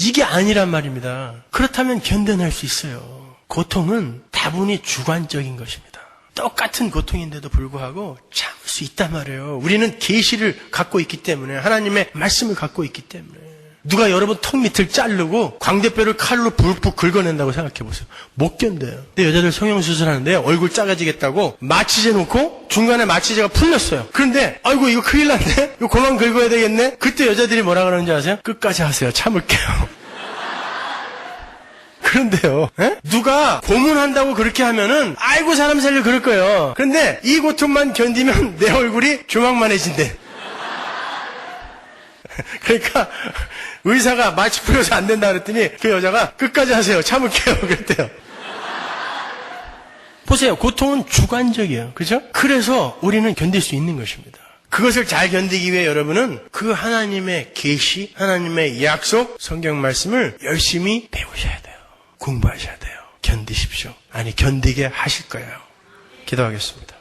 이게 아니란 말입니다. 그렇다면 견뎌낼 수 있어요. 고통은 다분히 주관적인 것입니다. 똑같은 고통인데도 불구하고 참을 수 있단 말이에요. 우리는 계시를 갖고 있기 때문에 하나님의 말씀을 갖고 있기 때문에 누가 여러분 턱 밑을 자르고 광대뼈를 칼로 불푹 긁어낸다고 생각해 보세요. 못 견뎌요. 근데 여자들 성형수술하는데 얼굴 작아지겠다고 마취제 놓고 중간에 마취제가 풀렸어요. 그런데 아이고 이거 큰일 났네. 이거 그만 긁어야 되겠네. 그때 여자들이 뭐라 그러는지 아세요? 끝까지 하세요. 참을게요. 그런데요, 누가 고문한다고 그렇게 하면은 아이고 사람 살려 그럴 거예요. 그런데 이 고통만 견디면 내 얼굴이 조망만해진대. 그러니까 의사가 마취 뿌려서 안 된다 그랬더니 그 여자가 끝까지 하세요. 참을게요. 그랬대요. 보세요. 고통은 주관적이에요. 그죠? 그래서 우리는 견딜 수 있는 것입니다. 그것을 잘 견디기 위해 여러분은 그 하나님의 계시, 하나님의 약속, 성경 말씀을 열심히 배우셔야 돼요. 공부하셔야 돼요. 견디십시오. 아니, 견디게 하실 거예요. 기도하겠습니다.